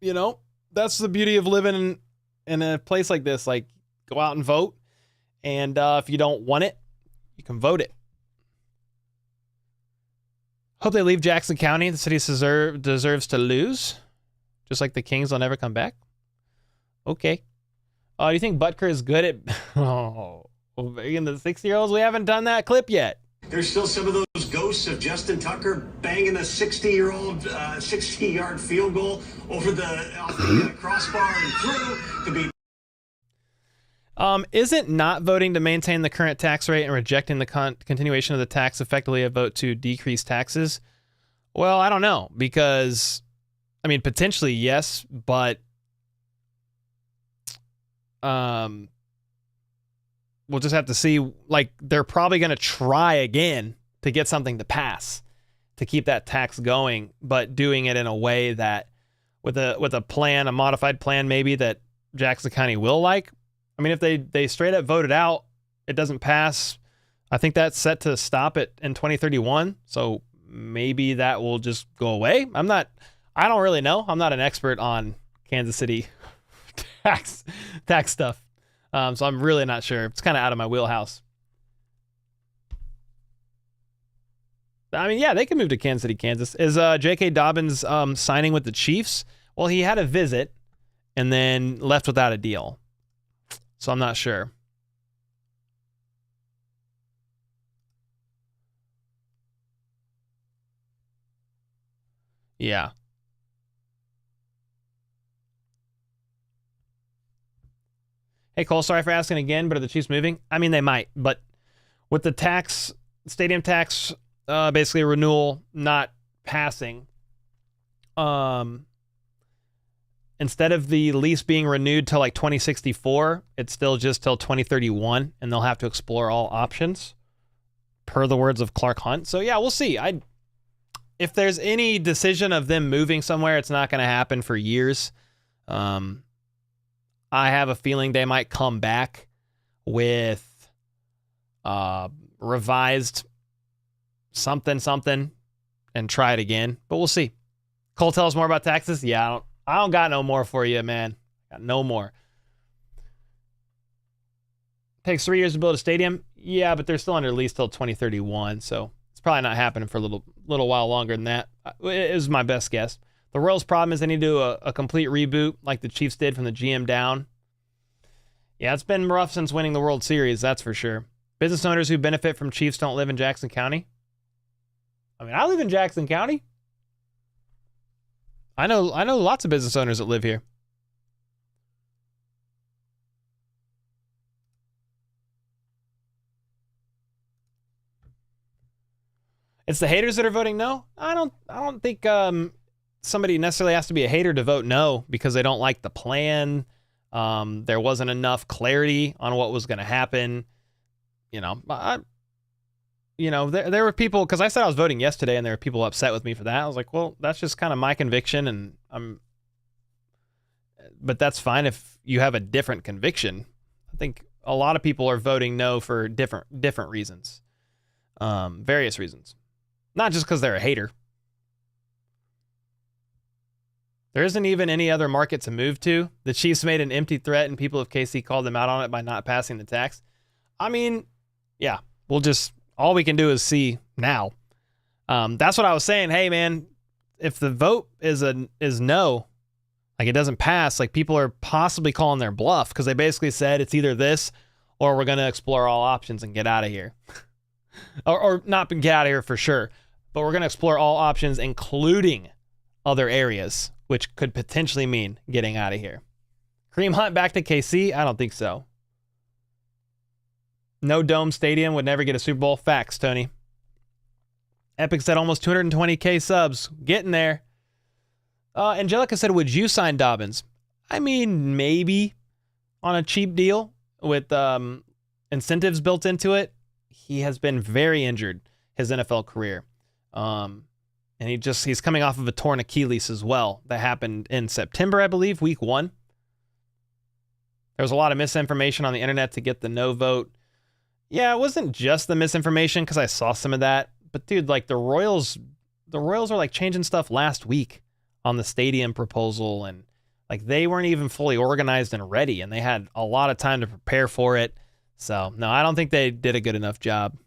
You know, that's the beauty of living in a place like this. Like, go out and vote. And if you don't want it, you can vote it. Hope they leave Jackson County. The city deserves to lose. Just like the Kings will never come back. Okay. Do you think Butker is good at... Oh, in the 60-year-olds, we haven't done that clip yet. There's still some of those ghosts of Justin Tucker banging a 60-year-old, 60-yard field goal over off the crossbar and through to be... Isn't not voting to maintain the current tax rate and rejecting the continuation of the tax effectively a vote to decrease taxes? Well, I don't know, because, I mean, potentially yes, but we'll just have to see. Like, they're probably going to try again to get something to pass to keep that tax going, but doing it in a way that with a plan, a modified plan maybe that Jackson County will like. I mean, if they straight up vote it out, it doesn't pass. I think that's set to stop it in 2031. So maybe that will just go away. I don't really know. I'm not an expert on Kansas City tax stuff. So I'm really not sure. It's kind of out of my wheelhouse. I mean, yeah, they can move to Kansas City, Kansas. Is J.K. Dobbins signing with the Chiefs? Well, he had a visit and then left without a deal. So I'm not sure. Yeah. Hey, Cole, sorry for asking again, but are the Chiefs moving? I mean, they might, but with the stadium tax, basically renewal not passing, instead of the lease being renewed till like 2064, it's still just till 2031, and they'll have to explore all options, per the words of Clark Hunt. So yeah, we'll see. If there's any decision of them moving somewhere, it's not going to happen for years. I have a feeling they might come back with revised something and try it again, but we'll see. Cole, tell us more about taxes. Yeah, I don't got no more for you, man. Got no more. Takes 3 years to build a stadium. Yeah, but they're still under lease till 2031, so it's probably not happening for a little while longer than that. It is my best guess. The Royals' problem is they need to do a complete reboot like the Chiefs did from the GM down. Yeah, it's been rough since winning the World Series, that's for sure. Business owners who benefit from Chiefs don't live in Jackson County. I mean, I live in Jackson County. I know lots of business owners that live here. It's the haters that are voting no. I don't think somebody necessarily has to be a hater to vote no because they don't like the plan. There wasn't enough clarity on what was going to happen. There were people, because I said I was voting yesterday, and there were people upset with me for that. I was like, well, that's just kind of my conviction, but that's fine if you have a different conviction. I think a lot of people are voting no for different reasons, various reasons, not just because they're a hater. There isn't even any other market to move to. The Chiefs made an empty threat, and people of KC called them out on it by not passing the tax. I mean, yeah, all we can do is see now. That's what I was saying. Hey, man, if the vote is no, like it doesn't pass, like people are possibly calling their bluff because they basically said it's either this or we're going to explore all options and get out of here. or not get out of here for sure, but we're going to explore all options, including other areas, which could potentially mean getting out of here. Kareem Hunt back to KC? I don't think so. No dome stadium would never get a Super Bowl. Facts, Tony. Epic said almost 220K subs. Getting there. Angelica said, would you sign Dobbins? I mean, maybe on a cheap deal with incentives built into it. He has been very injured his NFL career. And he's coming off of a torn Achilles as well. That happened in September, I believe, week 1. There was a lot of misinformation on the internet to get the no vote. Yeah, it wasn't just the misinformation because I saw some of that. But dude, like the Royals are like changing stuff last week on the stadium proposal, and like they weren't even fully organized and ready, and they had a lot of time to prepare for it. So no, I don't think they did a good enough job.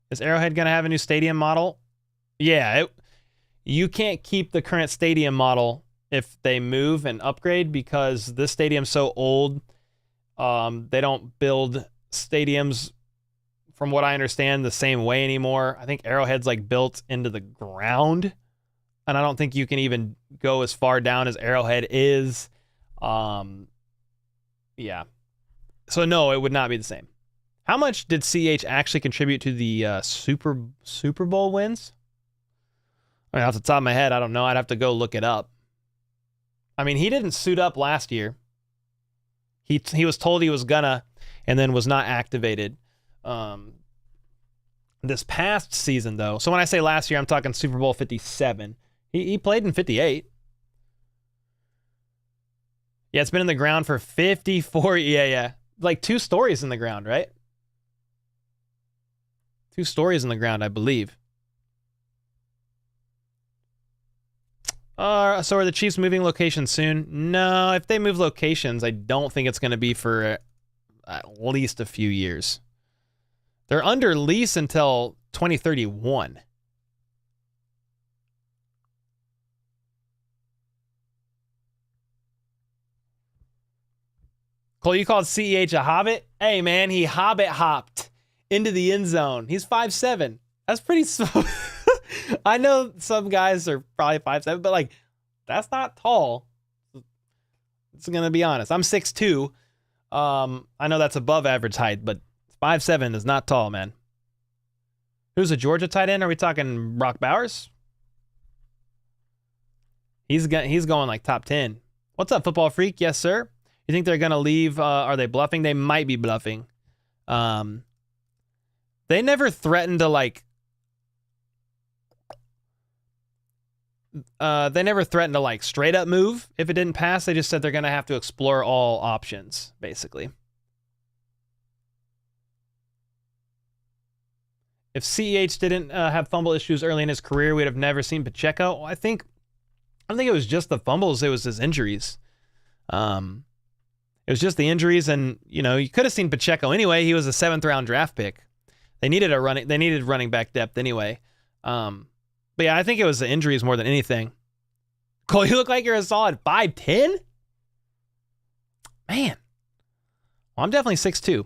Is Arrowhead going to have a new stadium model? Yeah, you can't keep the current stadium model if they move and upgrade because this stadium's so old. They don't build stadiums, from what I understand, the same way anymore. I think Arrowhead's like built into the ground, and I don't think you can even go as far down as Arrowhead is. Yeah. So no, it would not be the same. How much did CH actually contribute to the Super Bowl wins? I mean, off the top of my head, I don't know. I'd have to go look it up. I mean, he didn't suit up last year. He was told he was gonna, and then was not activated. This past season, though, so when I say last year, I'm talking Super Bowl 57. He played in 58. Yeah, it's been in the ground for 54. Yeah. Like 2 stories in the ground, right? 2 stories in the ground, I believe. So are the Chiefs moving locations soon? No, if they move locations, I don't think it's going to be for at least a few years. They're under lease until 2031. Cole, you called CEH a hobbit? Hey, man, he hobbit hopped into the end zone. He's 5'7". That's pretty small. I know some guys are probably 5'7", but like, that's not tall. It's gonna be honest. I'm 6'2". I know that's above average height, but 5'7" is not tall, man. Who's a Georgia tight end? Are we talking Brock Bowers? He's going like top 10. What's up, football freak? Yes, sir. You think they're gonna leave? Are they bluffing? They might be bluffing. They never threatened to like. They never threatened to like straight up move if it didn't pass. They just said they're gonna have to explore all options, basically. If CEH didn't have fumble issues early in his career, we'd have never seen Pacheco. I don't think it was just the fumbles; it was his injuries. It was just the injuries, and you could have seen Pacheco anyway. He was a 7th round draft pick. They needed running back depth anyway. But yeah, I think it was the injuries more than anything. Cole, you look like you're a solid 5'10". Man, well, I'm definitely 6'2".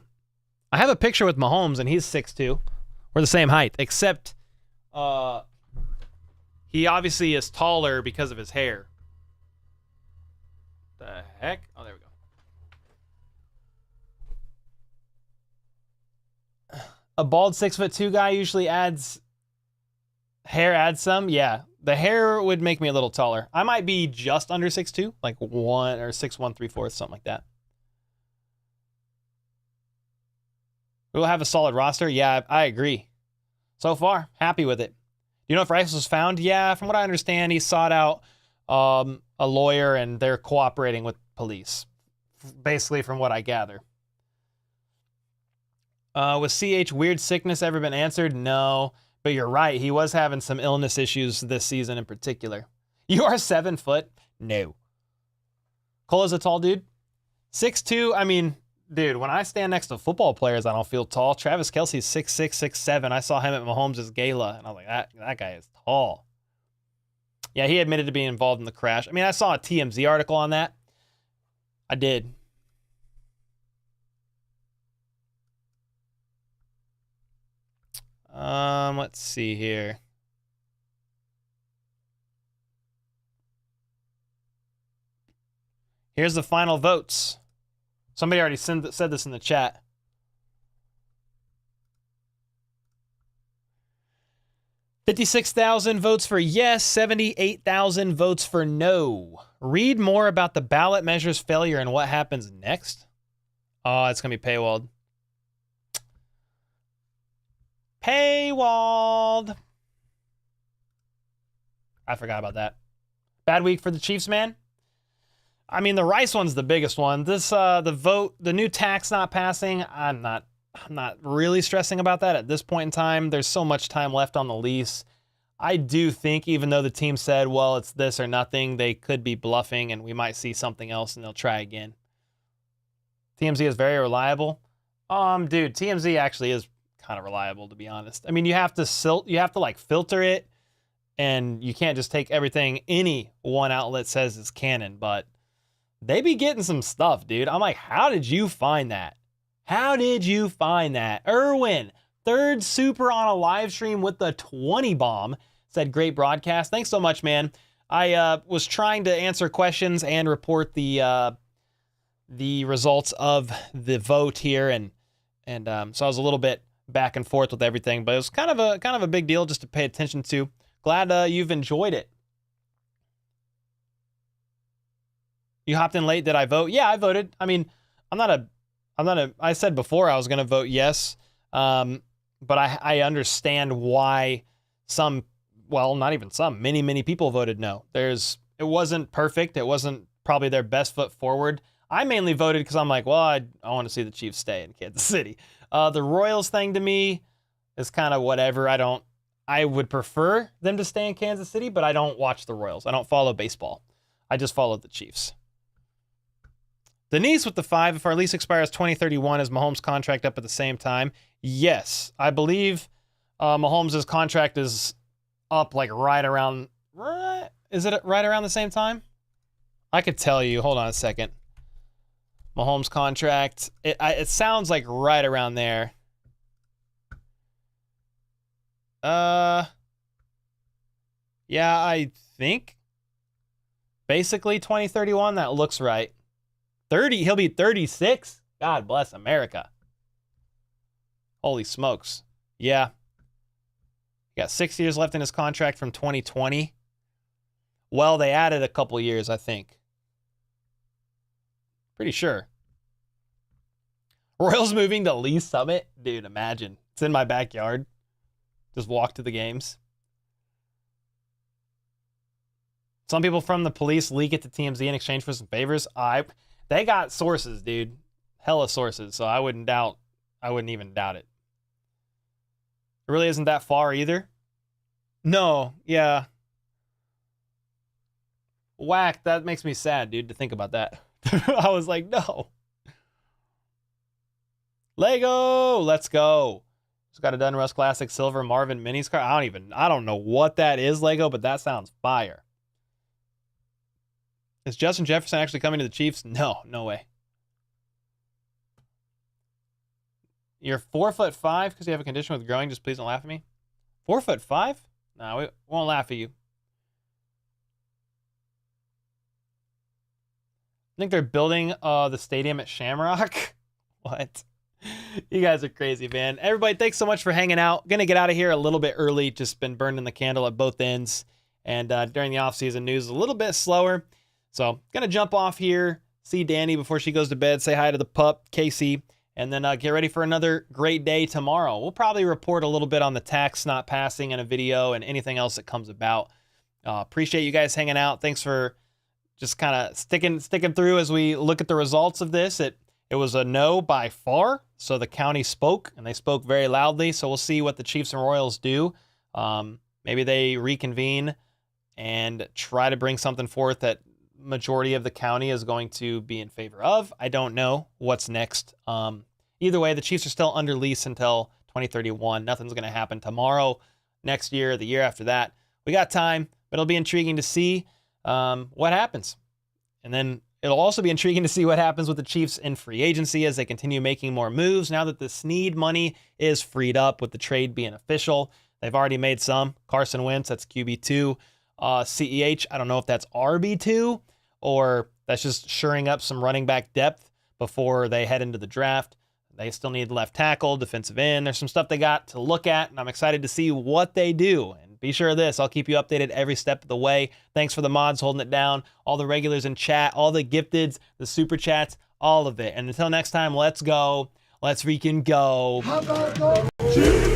I have a picture with Mahomes, and he's 6'2". We're the same height, except he obviously is taller because of his hair. The heck? Oh, there we go. A bald 6'2" guy usually adds some. Yeah, the hair would make me a little taller. I might be just under 6'2", like 1 or 6'1", 3/4", something like that. We'll have a solid roster. Yeah, I agree. So far, happy with it. You know if Rice was found? Yeah, from what I understand, he sought out a lawyer and they're cooperating with police. Basically, from what I gather. Was CH weird sickness ever been answered? No, but you're right. He was having some illness issues this season in particular. You are 7 foot? No. Cole is a tall dude. 6'2". I mean, dude, when I stand next to football players, I don't feel tall. Travis Kelce's 6'6", 6'7". I saw him at Mahomes' gala, and I was like, that guy is tall. Yeah, he admitted to being involved in the crash. I mean, I saw a TMZ article on that. I did. Let's see here. Here's the final votes. Somebody already said this in the chat. $56,000 votes for yes, 78,000 votes for no. Read more about the ballot measures failure and what happens next. Oh, it's going to be paywalled. Paywalled. I forgot about that. Bad week for the Chiefs, man. I mean, the Rice one's the biggest one. This, the new tax not passing, I'm not really stressing about that at this point in time. There's so much time left on the lease. I do think, even though the team said, well, it's this or nothing, they could be bluffing and we might see something else and they'll try again. TMZ is very reliable. Dude, TMZ actually is kind of reliable, to be honest. I mean, you have to like filter it, and you can't just take everything any one outlet says is canon, but they be getting some stuff, dude. I'm like, how did you find that? How did you find that? Erwin, 3rd super on a live stream with the 20 bomb, said great broadcast. Thanks so much, man. I was trying to answer questions and report the results of the vote here, and so I was a little bit back and forth with everything, but it was kind of a big deal just to pay attention to. Glad you've enjoyed it. You hopped in late. Did I vote? Yeah, I voted. I mean, I said before I was going to vote yes. but I understand why some, well, not even some, many people voted no. It wasn't perfect. It wasn't probably their best foot forward. I mainly voted because I'm like, well, I want to see the Chiefs stay in Kansas City. The Royals thing to me is kind of whatever. I would prefer them to stay in Kansas City, but I don't watch the Royals. I don't follow baseball. I just follow the Chiefs. Denise with the 5, if our lease expires 2031, is Mahomes' contract up at the same time? Yes. I believe Mahomes' contract is up like right around, is it right around the same time? I could tell you. Hold on a second. Mahomes' contract, it sounds like right around there. Yeah, I think basically 2031, that looks right. 30, he'll be 36. God bless America. Holy smokes. Yeah. He got 6 years left in his contract from 2020. Well, they added a couple years, I think. Pretty sure. Royals moving to Lee Summit? Dude, imagine. It's in my backyard. Just walk to the games. Some people from the police leak it to TMZ in exchange for some favors. They got sources, dude. Hella sources, so I wouldn't even doubt it. It really isn't that far either. No, yeah. Whack, that makes me sad, dude, to think about that. I was like, no. Lego, let's go. Just got a DeRuse Classic Silver Marvin Minis card. I don't know what that is, Lego, but that sounds fire. Is Justin Jefferson actually coming to the Chiefs? No, no way. You're 4'5" because you have a condition with growing. Just please don't laugh at me. 4'5"? No, we won't laugh at you. I think they're building the stadium at Shamrock. What? You guys are crazy, man. Everybody, thanks so much for hanging out. Gonna get out of here a little bit early. Just been burning the candle at both ends. And during the offseason, news is a little bit slower. So gonna jump off here, see Danny before she goes to bed, say hi to the pup, Casey, and then get ready for another great day tomorrow. We'll probably report a little bit on the tax not passing in a video and anything else that comes about. Appreciate you guys hanging out. Thanks for just kind of sticking through as we look at the results of this. It was a no by far, so the county spoke, and they spoke very loudly. So we'll see what the Chiefs and Royals do. Maybe they reconvene and try to bring something forth that majority of the county is going to be in favor of. I don't know what's next. Either way, the Chiefs are still under lease until 2031. Nothing's going to happen tomorrow, next year, the year after that. We got time, but it'll be intriguing to see what happens. And then it'll also be intriguing to see what happens with the Chiefs in free agency as they continue making more moves. Now that the Snead money is freed up with the trade being official, they've already made some. Carson Wentz, that's QB2. CEH, I don't know if that's RB2 or that's just shoring up some running back depth before they head into the draft. They still need left tackle, defensive end. There's some stuff they got to look at, and I'm excited to see what they do. And be sure of this, I'll keep you updated every step of the way. Thanks for the mods holding it down, all the regulars in chat, all the gifteds, the super chats, all of it. And until next time, let's go. Let's freaking go. How about those Chiefs?